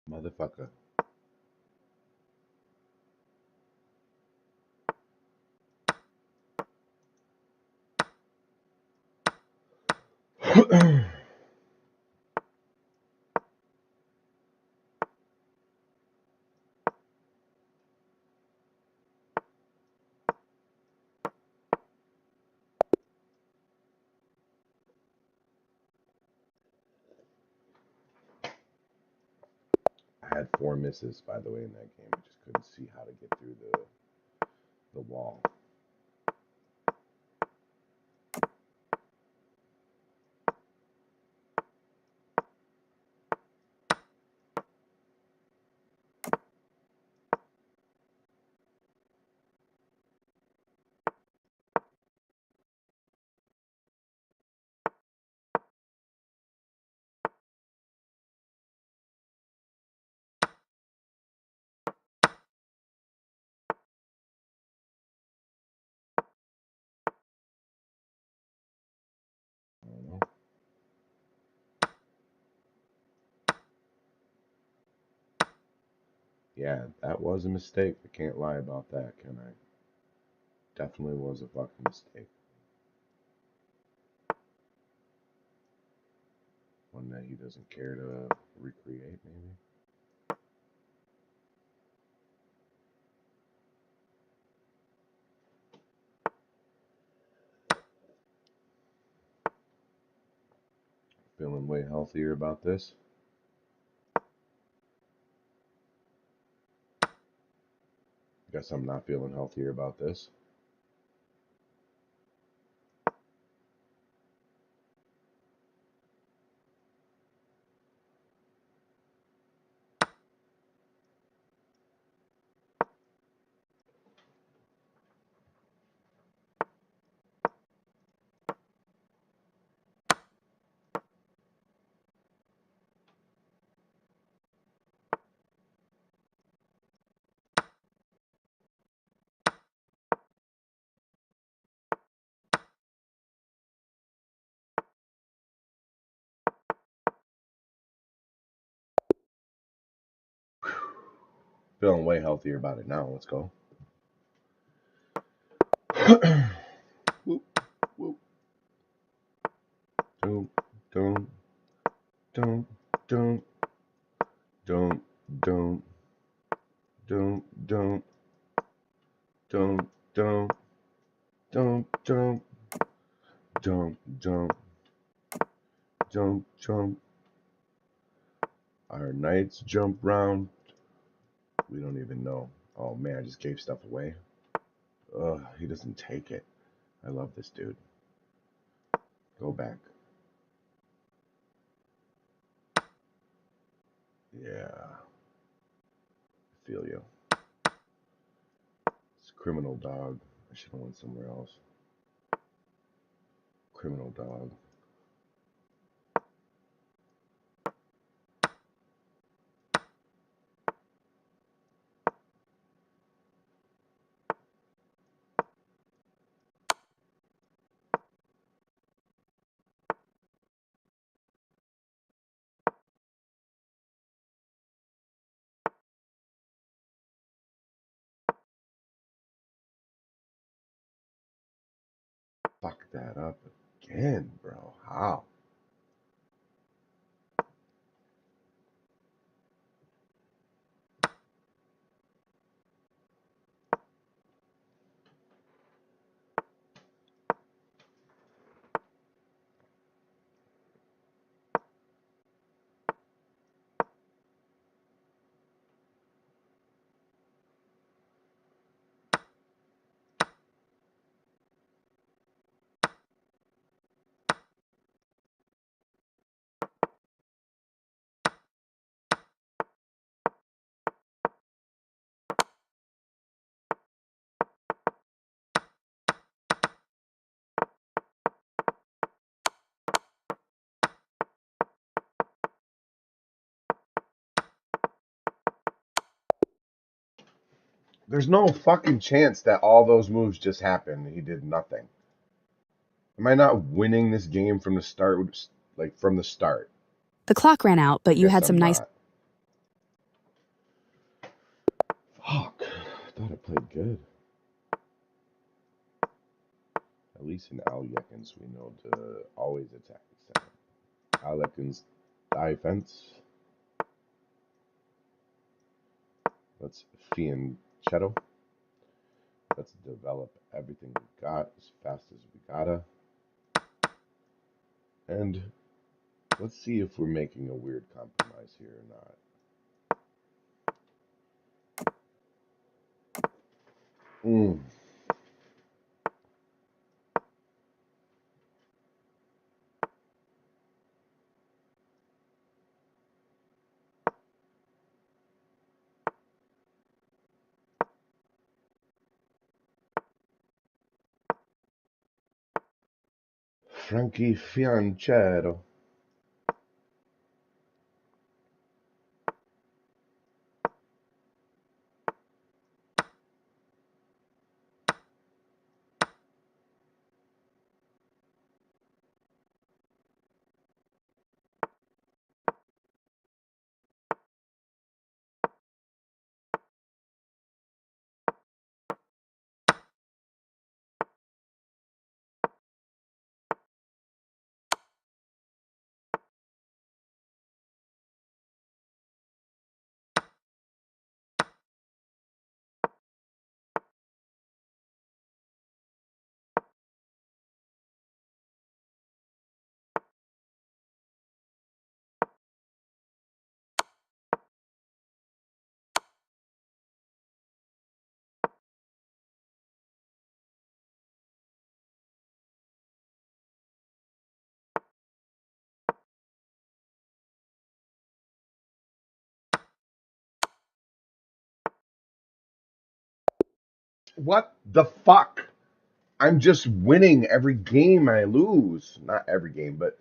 Speaker 4: motherfucker. I had 4 misses, by the way, in that game. I just couldn't see how to get through the wall. I don't know. Yeah, that was a mistake. I can't lie about that, can I? Definitely was a fucking mistake. One that he doesn't care to recreate, maybe. Feeling way healthier about this. Guess I'm not feeling healthier about this. Feeling way healthier about it now. Let's go. Whoop, whoop. Don't, don't, don't, don't, don't, don't, don't, don't, don't, don't, don't, don't, jump, jump, jump, jump. Our knights jump round. We don't even know. Oh man, I just gave stuff away. Ugh, he doesn't take it. I love this dude. Go back. Yeah. I feel you. It's criminal dog. I should have went somewhere else. Criminal dog. Fuck that up again, bro. How? There's no fucking chance that all those moves just happened and he did nothing. Am I not winning this game from the start? Like, from the start?
Speaker 2: The clock ran out, but you
Speaker 4: Guess
Speaker 2: had some
Speaker 4: I'm
Speaker 2: nice.
Speaker 4: not. Fuck. I thought I played good. At least in Al Yekins, we know to always attack the center. Al Yekins defense. Let's fianchetto. Let's develop everything we got as fast as we gotta. And let's see if we're making a weird compromise here or not. Mm. Frankie Fianchero. What the fuck? I'm just winning every game I lose. Not every game, but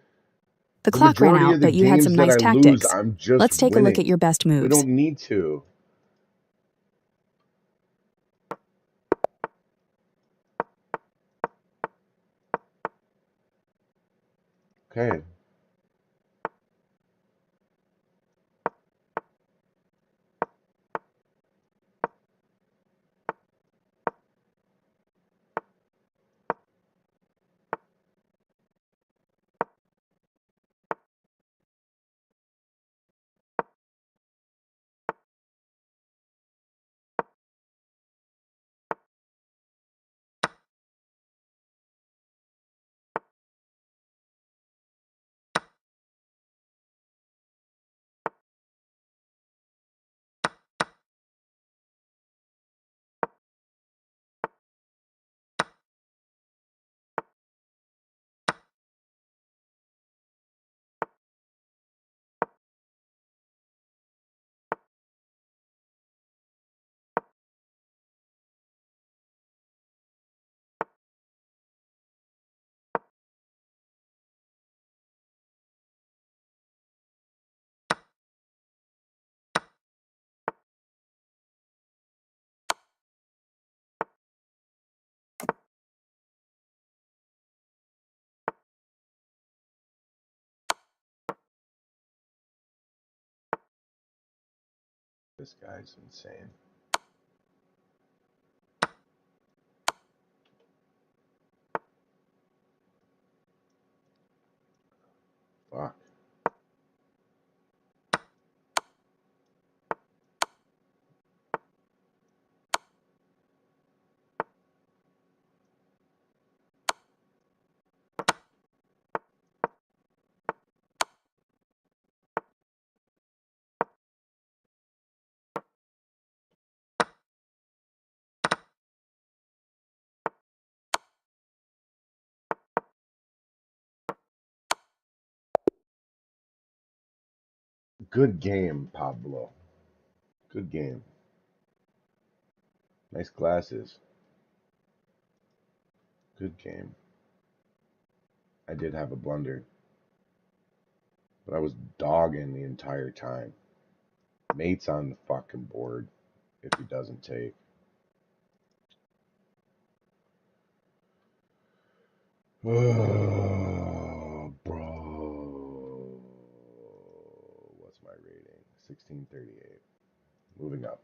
Speaker 2: The
Speaker 4: the
Speaker 2: clock ran
Speaker 4: majority
Speaker 2: out,
Speaker 4: of the
Speaker 2: but you had some
Speaker 4: games that
Speaker 2: nice
Speaker 4: I lose,
Speaker 2: tactics.
Speaker 4: I'm just
Speaker 2: Let's take a look at
Speaker 4: winning.
Speaker 2: your best
Speaker 4: We
Speaker 2: moves.
Speaker 4: don't need to. Okay. This guy's insane. Fuck. Good game, Pablo. Good game. Nice glasses. Good game. I did have a blunder, but I was dogging the entire time. Mate's on the fucking board if he doesn't take. Oh, bro. What's my rating? 1638. Moving up.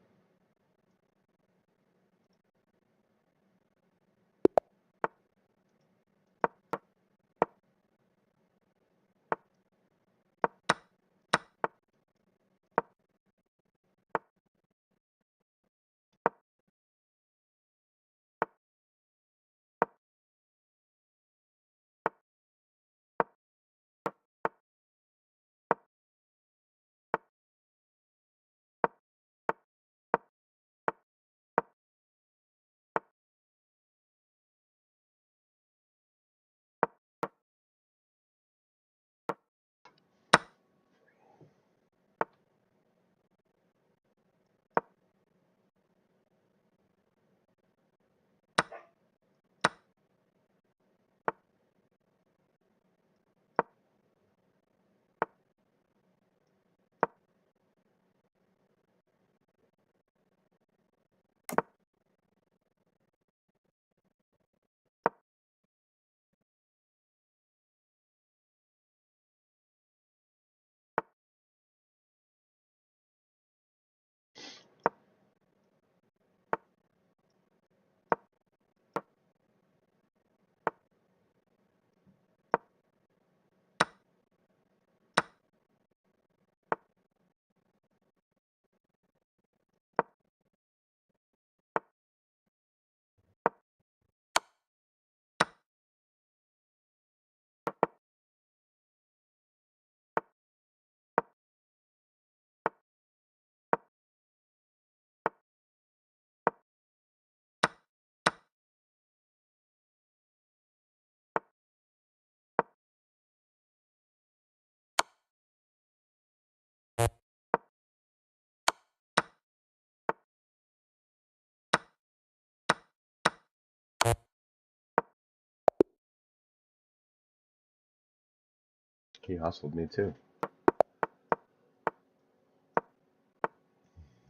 Speaker 4: He hustled me too.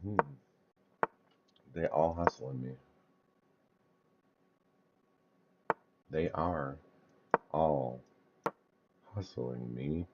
Speaker 4: Hmm. They all hustling me. They are all hustling me.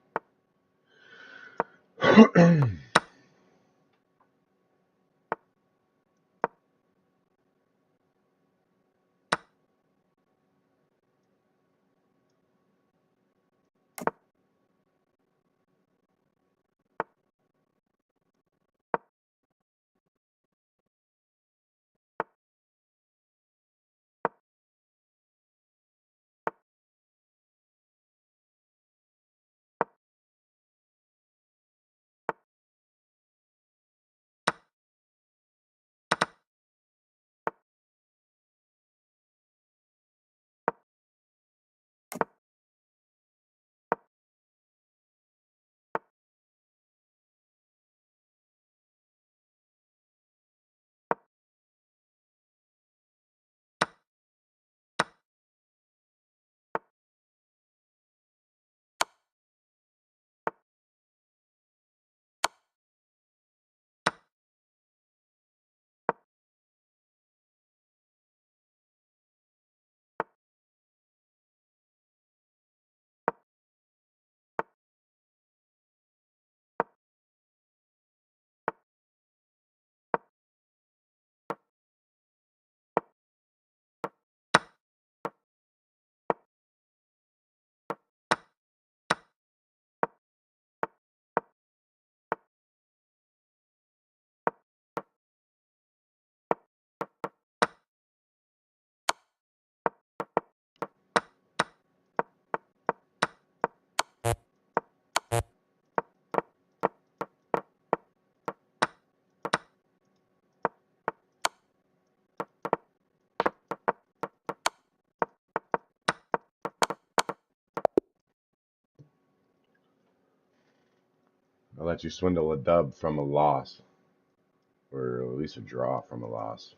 Speaker 4: I'll let you swindle a dub from a loss, or at least a draw from a loss.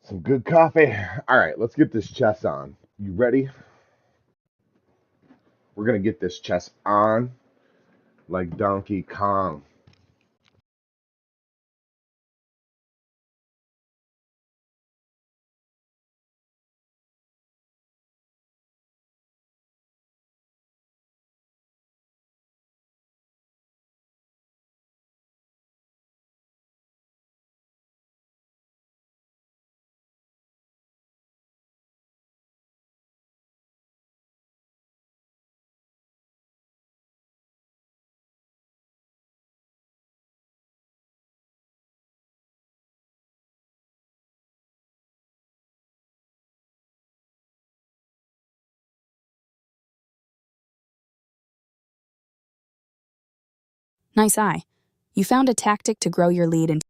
Speaker 4: Some good coffee. All right, let's get this chess on. You ready? We're gonna get this chess on like Donkey Kong.
Speaker 2: Nice eye. You found a tactic to grow your lead and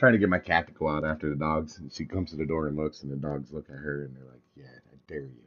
Speaker 4: Trying to get my cat to go out after the dogs. And she comes to the door and looks, and the dogs look at her and they're like, "Yeah, I dare you."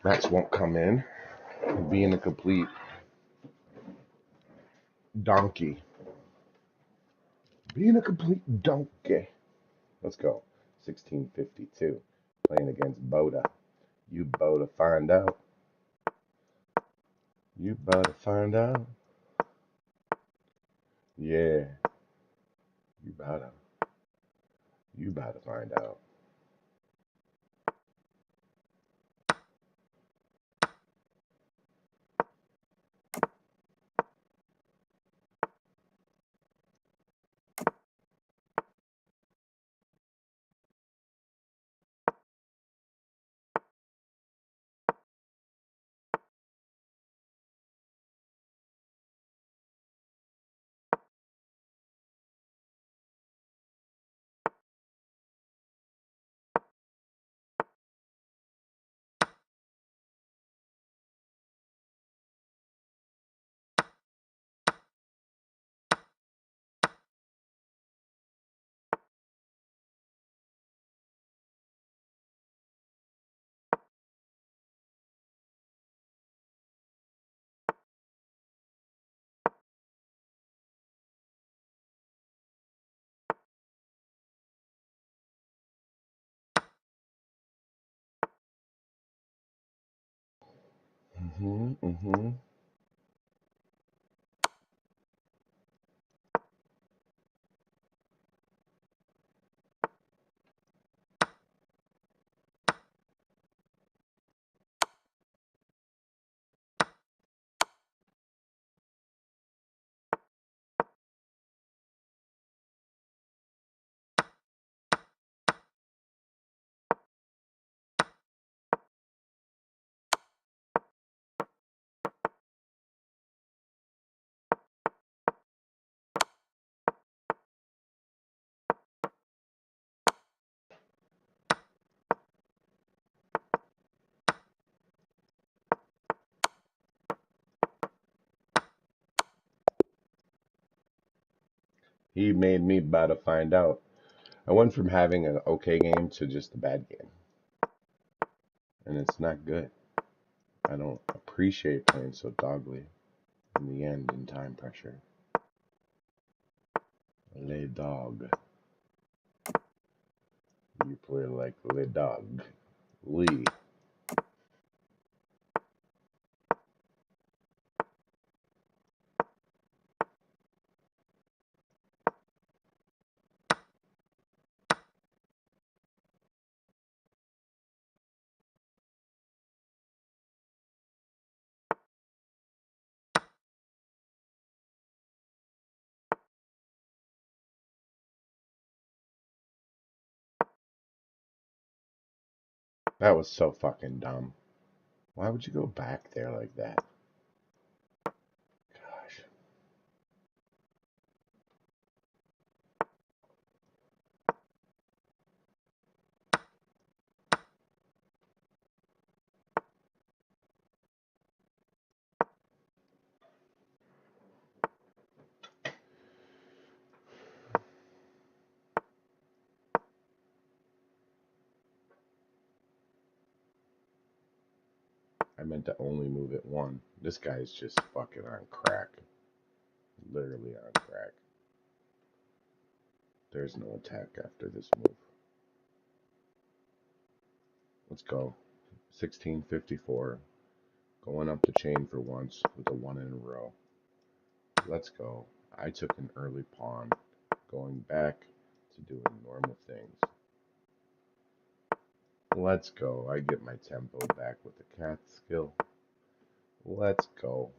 Speaker 4: Max won't come in, being a complete donkey. Being a complete donkey. Let's go. 1652. Playing against Boda. You Boda find out. You Boda find out. Yeah. You about to. You about to find out. Mm-hmm. He made me about to find out. I went from having an okay game to just a bad game. And it's not good. I don't appreciate playing so dogly in the end in time pressure. Le dog. You play like le dog. Lee. That was so fucking dumb. Why would you go back there like that? Gosh. I meant to only move it one. This guy's just fucking on crack. Literally on crack. There's no attack after this move. Let's go. 1654. Going up the chain for once with a one in a row. Let's go. I took an early pawn. Going back to doing normal things. Let's go. I get my tempo back with the cat skill. Let's go.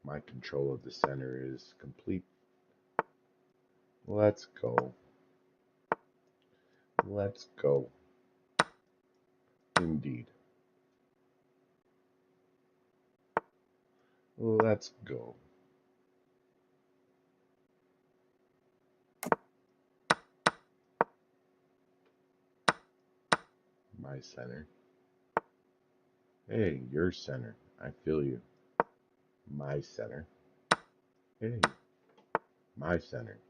Speaker 4: My control of the center is complete. Let's go. Let's go. Indeed. Let's go. My center. Hey, your center. I feel you. My center. Hey, my center.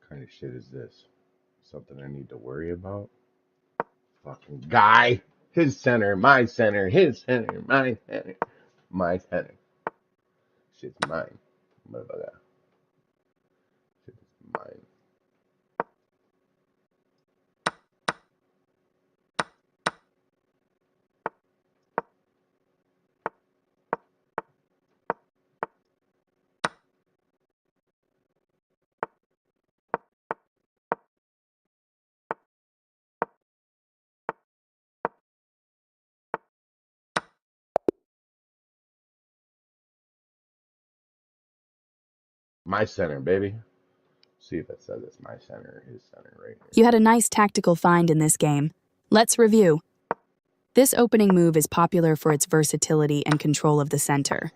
Speaker 4: What kind of shit is this? Something I need to worry about? Fucking guy. His center, my center, his center, my center, my center. Shit's mine. What about that? Shit is mine. My center, baby. See if it says it's my center or his center right here.
Speaker 2: You had a nice tactical find in this game. Let's review. This opening move is popular for its versatility and control of the center.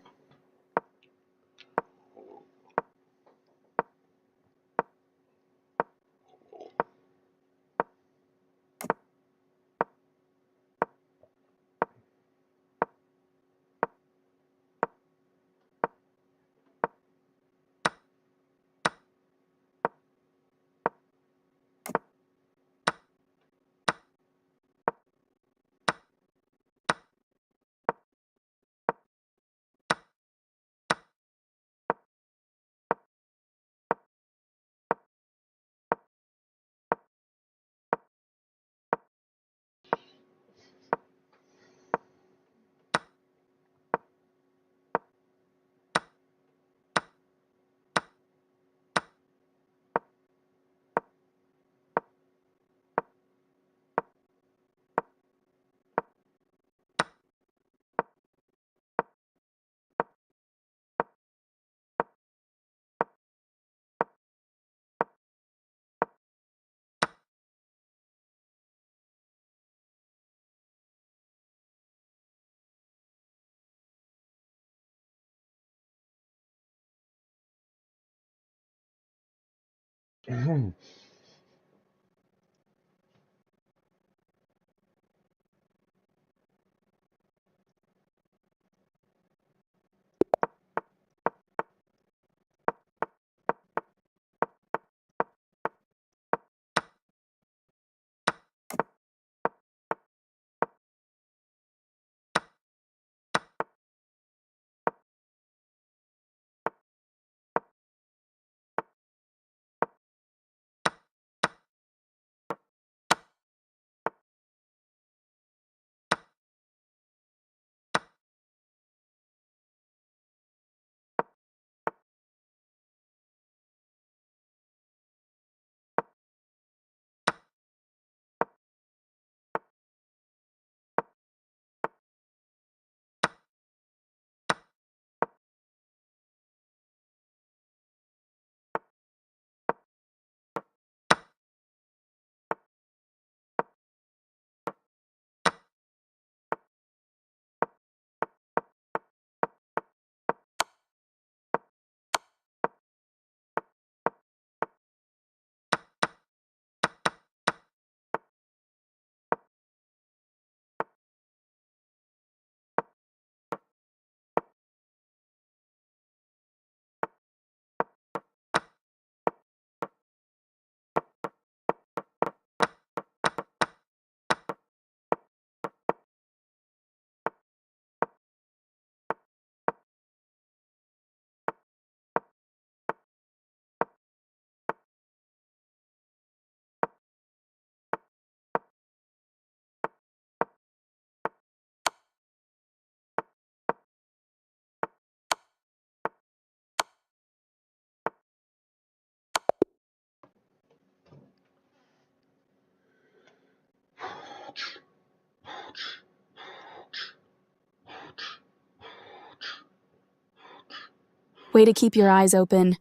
Speaker 2: Way to keep your eyes open.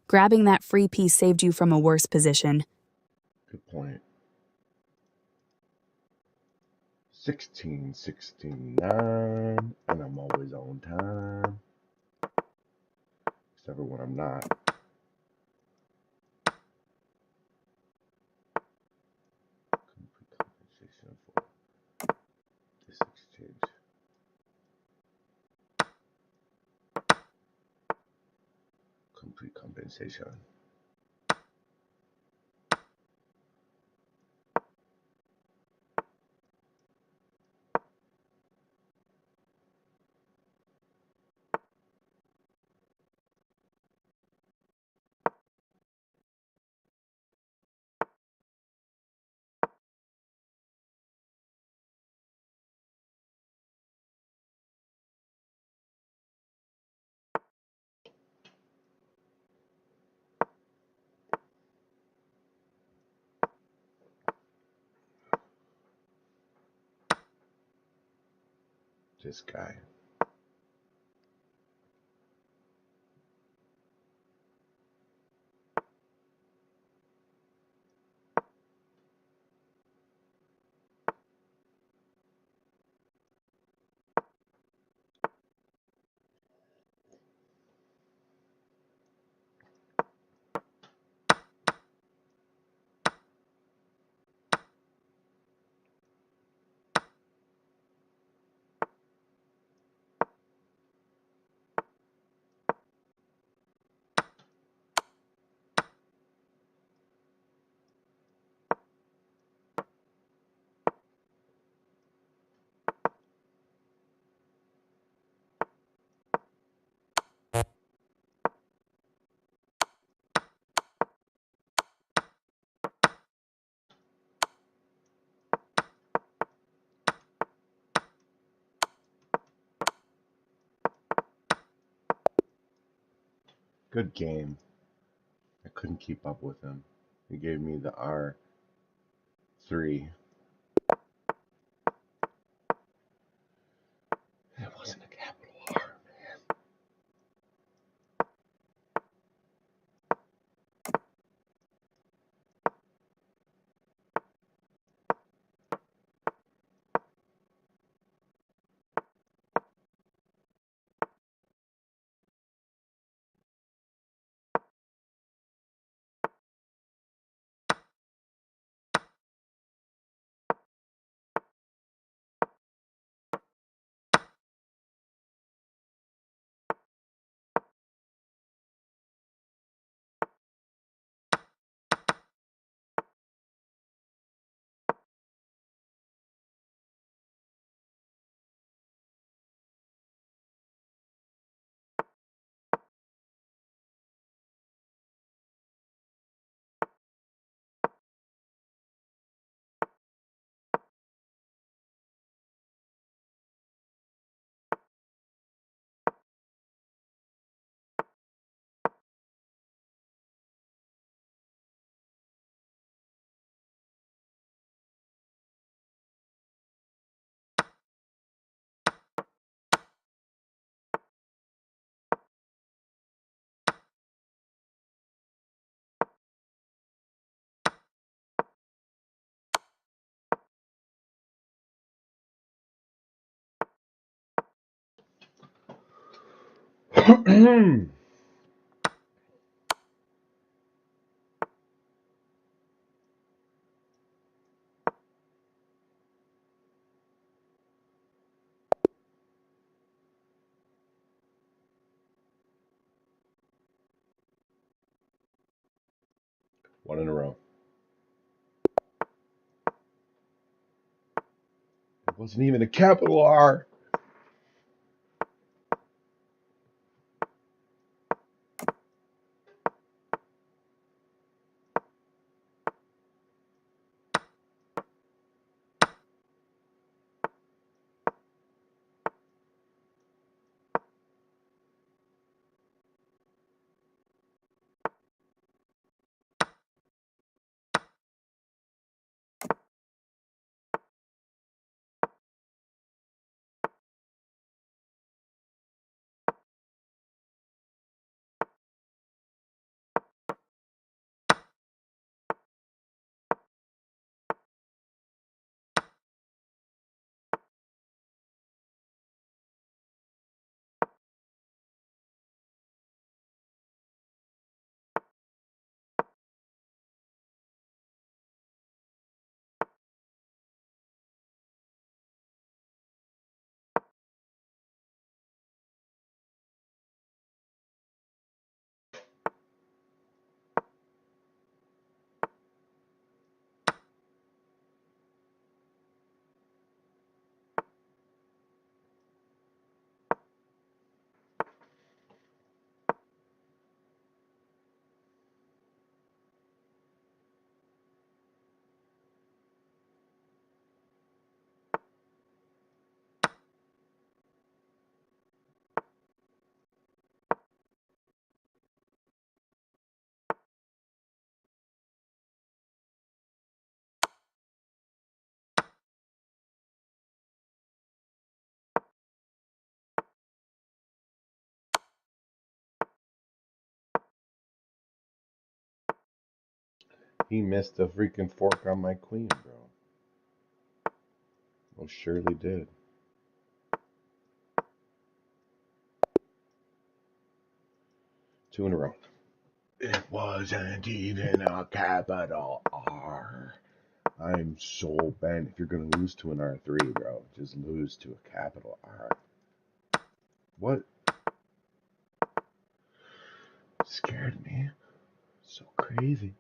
Speaker 2: Grabbing that free piece saved you from a worse position.
Speaker 4: Good point. 1669, and I'm always on time. Except for when I'm not. Complete compensation for this exchange. Complete compensation. This guy. Good game. I couldn't keep up with him. He gave me the R3. It wasn't a capital R. One in a row. It wasn't even a capital R. He missed a freaking fork on my queen, bro. Most surely did. Two in a row. It wasn't even a capital R. I'm so bent. If you're gonna lose to an R3, bro, just lose to a capital R. What? Scared me. So crazy.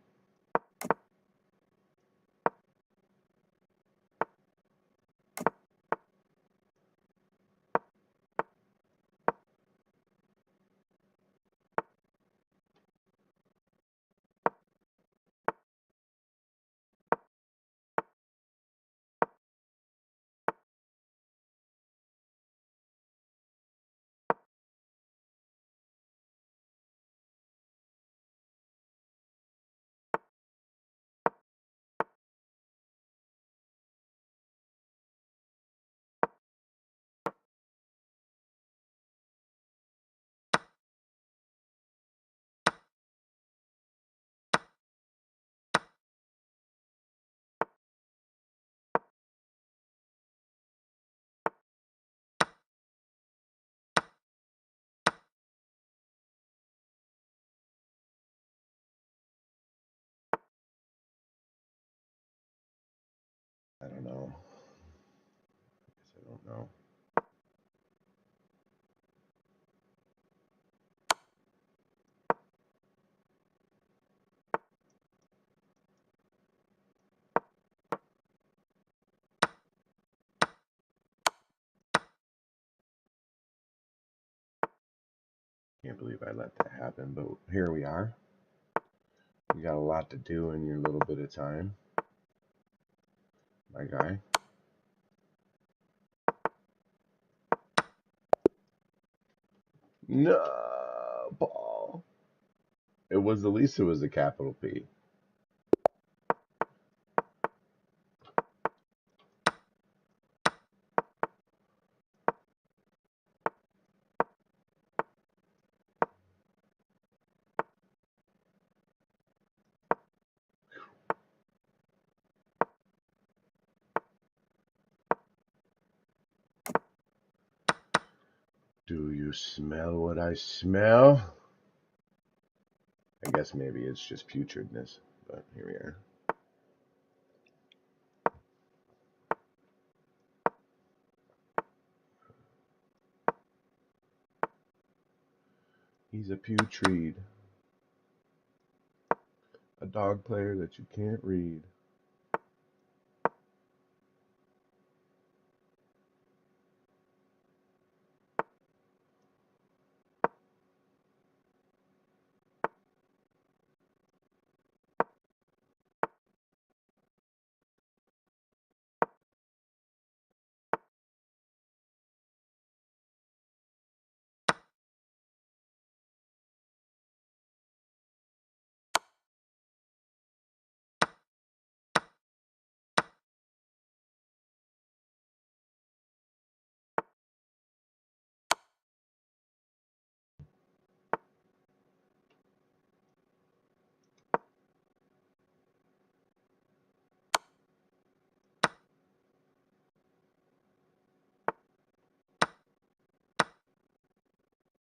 Speaker 4: I don't know. I guess I don't know. Can't believe I let that happen, but here we are. You got a lot to do in your little bit of time, my guy. No, Paul. It was, at least it was a capital P. Do you smell what I smell? I guess maybe it's just putridness, but here we are. He's a putrid. A dog player that you can't read.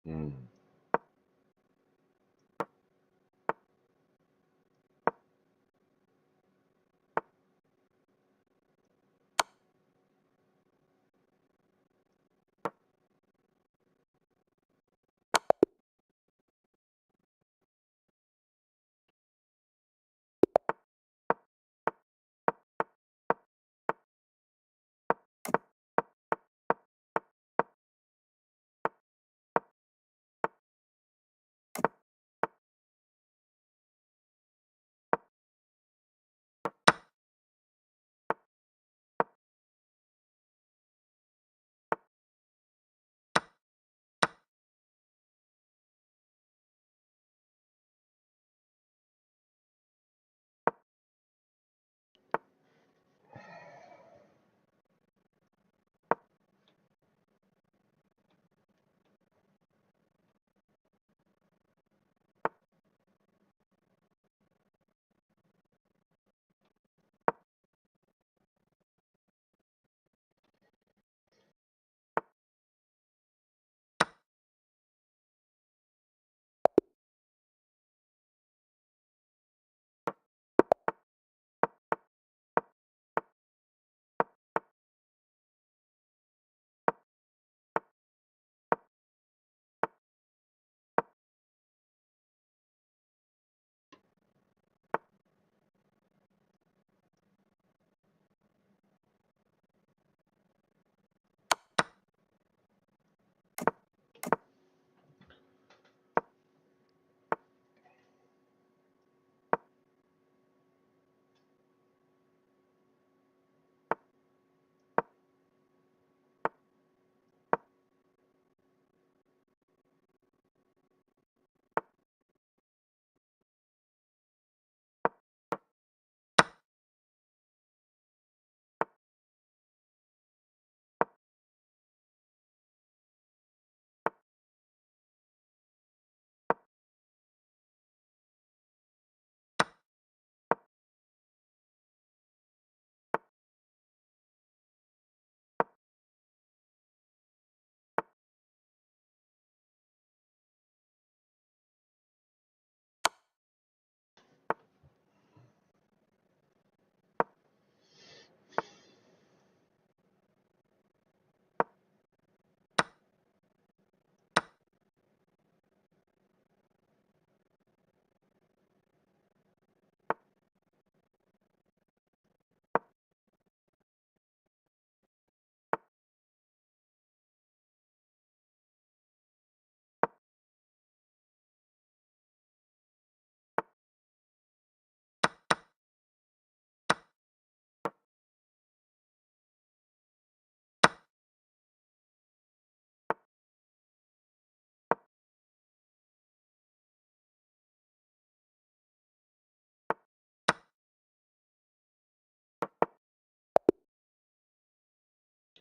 Speaker 4: Mm.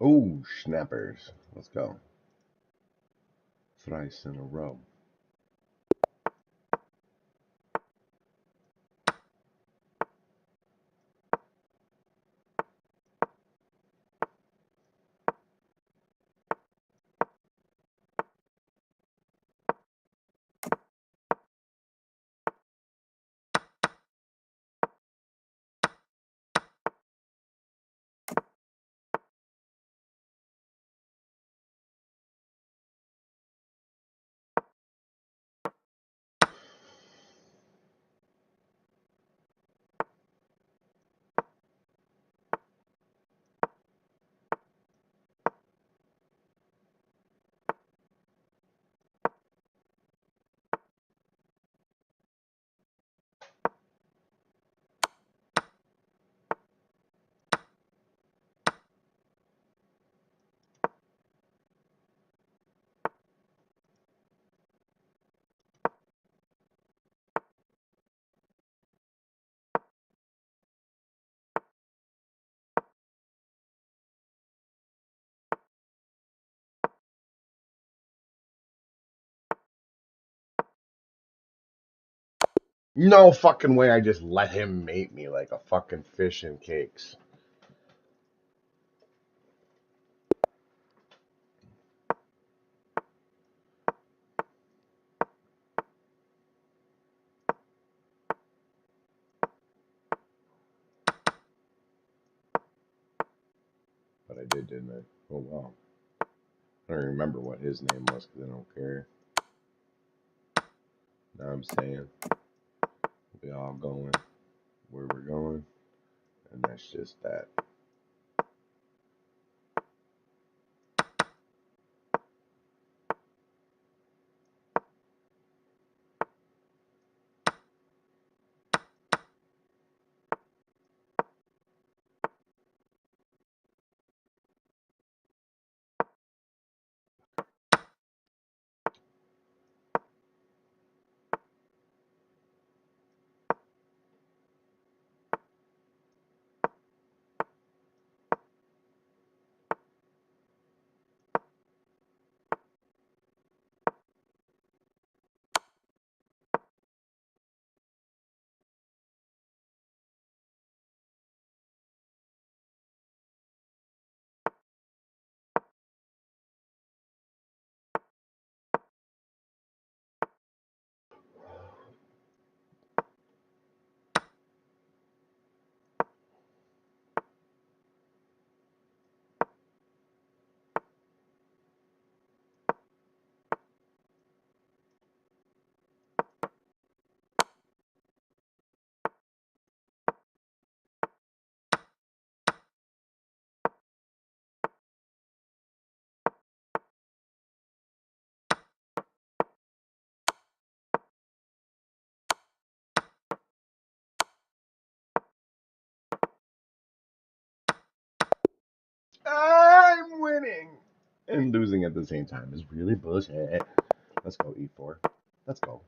Speaker 4: Oh, snappers. Let's go. Thrice in a row. No fucking way I just let him mate me like a fucking fish in cakes. But I did, didn't I? Oh, wow. I don't remember what his name was because I don't care. Now I'm saying we all going where we're going, and that's just that. I'm winning and losing at the same time is really bullshit. Let's go E4. Let's go.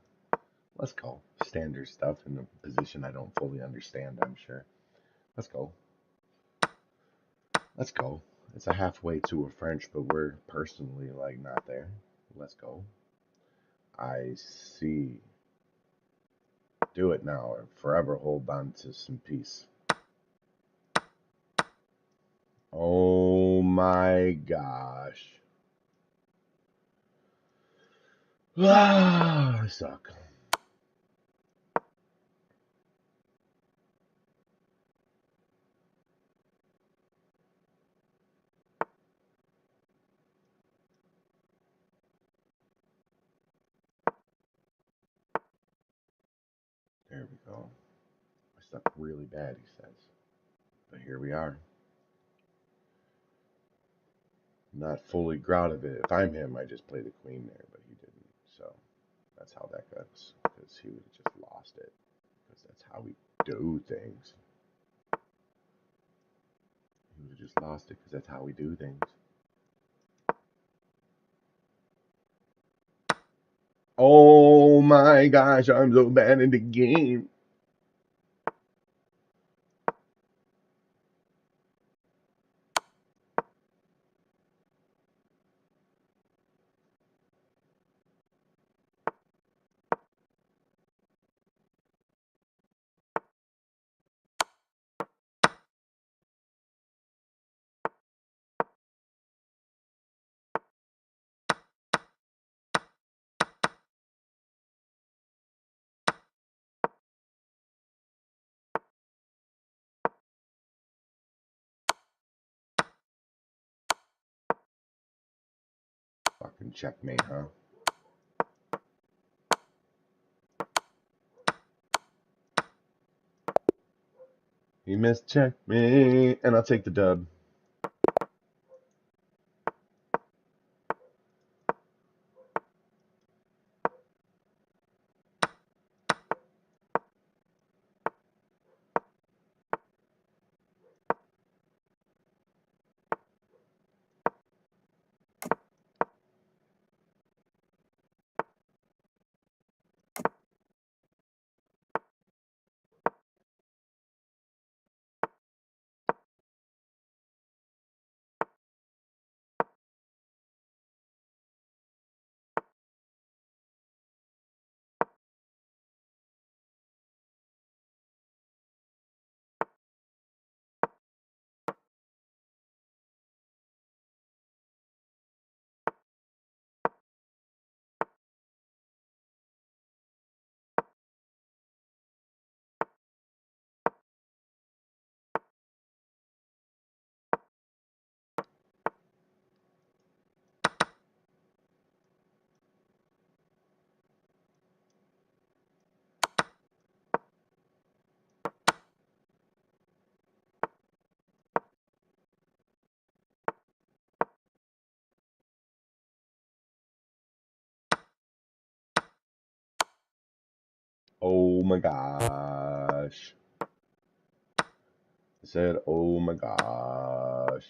Speaker 4: Let's go. Standard stuff in a position I don't fully understand, I'm sure. Let's go. Let's go. It's a halfway to a French, but we're personally like not there. Let's go. I see. Do it now or forever hold on to some peace. Oh my gosh. Ah, I suck. There we go. I suck really bad, he says. But here we are. Not fully grout of it. If I'm him, I just play the queen there, but he didn't. So that's how that goes. Because he would have just lost it. Because that's how we do things. He would have just lost it because that's how we do things. Oh my gosh, I'm so bad in the game. Fucking checkmate, huh? He missed checkmate, and I'll take the dub. Oh my gosh. I said, oh my gosh.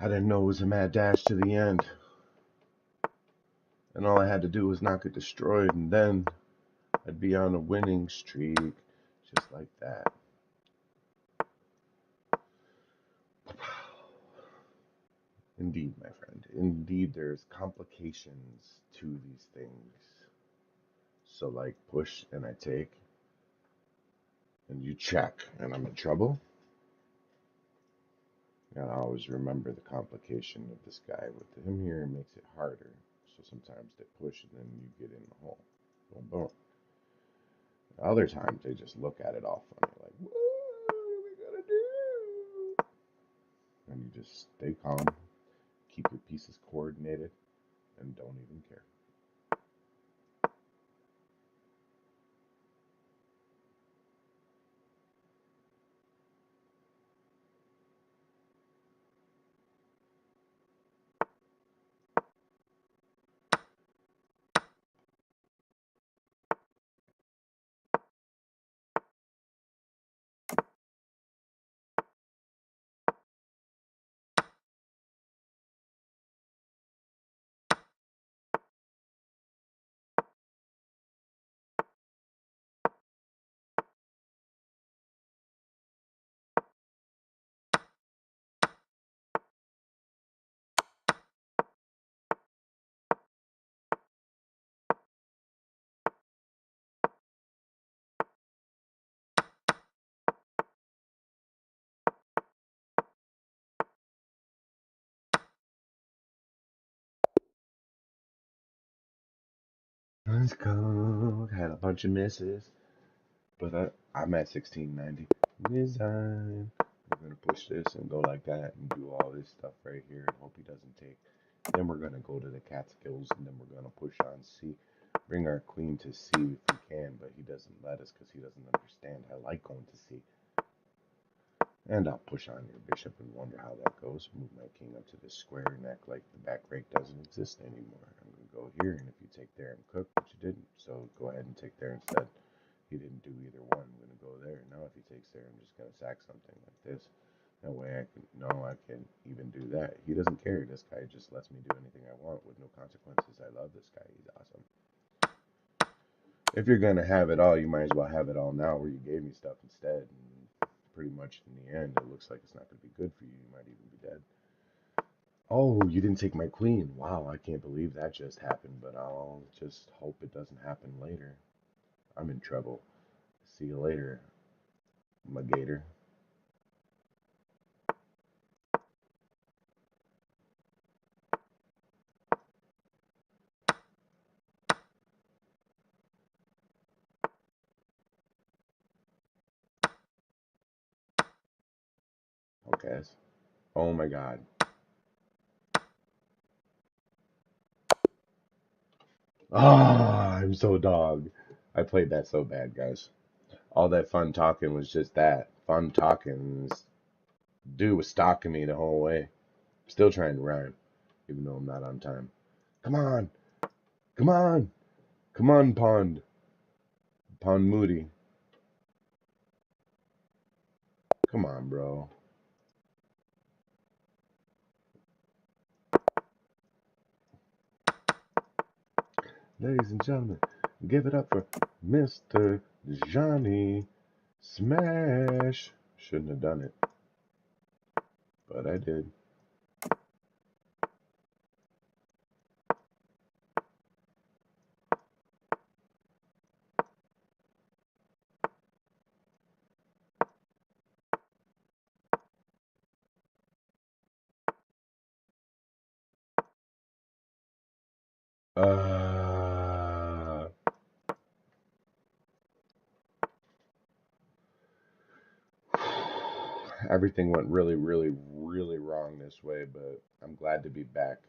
Speaker 4: I didn't know it was a mad dash to the end. And all I had to do was not get destroyed, and then I'd be on a winning streak, just like that. Indeed, my friend. Indeed, there's complications to these things. So, like, push and I take, and you check, and I'm in trouble. And I always remember the complication of this guy with him here makes it harder. So sometimes they push and then you get in the hole. Boom, boom. Other times they just look at it all funny, like, what are we gonna do? And you just stay calm, keep your pieces coordinated, and don't even care. Let's go. Had a bunch of misses, but I'm at 1690. Design. We're gonna push this and go like that and do all this stuff right here and hope he doesn't take. Then we're gonna go to the Catskills and then we're gonna push on C. Bring our queen to C if we can, but he doesn't let us because he doesn't understand. I like going to C. And I'll push on your bishop and wonder how that goes. Move my king up to this square neck like the back rake doesn't exist anymore. I'm going to go here, and if you take there and cook, but you didn't, so go ahead and take there instead. He didn't do either one. I'm going to go there. Now if he takes there, I'm just going to sack something like this. That way I can, no, I can even do that. He doesn't care. This guy just lets me do anything I want with no consequences. I love this guy. He's awesome. If you're going to have it all, you might as well have it all now where you gave me stuff instead. And pretty much in the end, it looks like it's not going to be good for you. You might even be dead. Oh, you didn't take my queen. Wow, I can't believe that just happened, but I'll just hope it doesn't happen later. I'm in trouble. See you later, my gator. Okay. Oh my god. Ah, I'm so dog. I played that so bad, guys. All that fun talking was just that. Fun talking. Dude was stalking me the whole way. Still trying to rhyme, even though I'm not on time. Come on. Come on. Come on, Pond. Pond Moody. Come on, bro. Ladies and gentlemen, give it up for Mr. Johnny Smash. Shouldn't have done it, but I did. Uh, Everything went really, really, really wrong this way, but I'm glad to be back.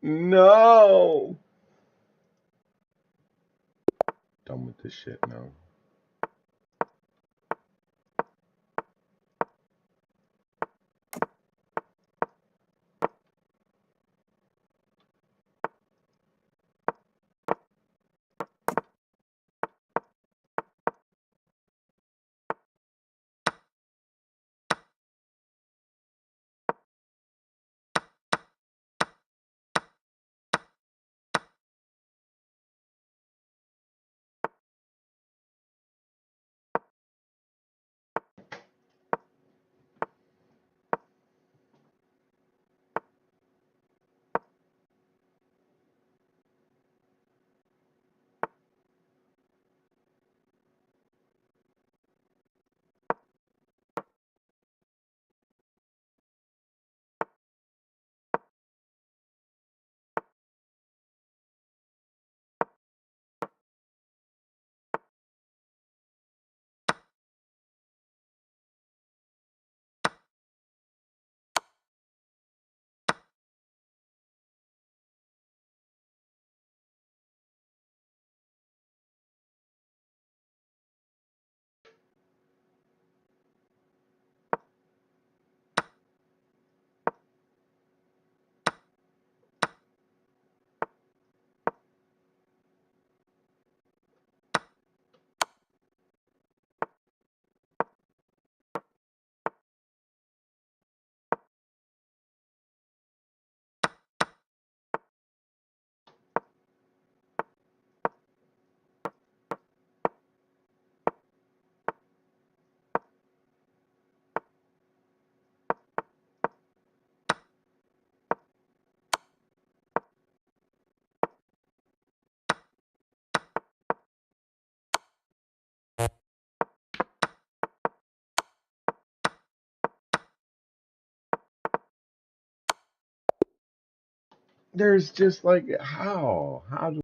Speaker 4: No! Done with this shit now. There's just like, how? How do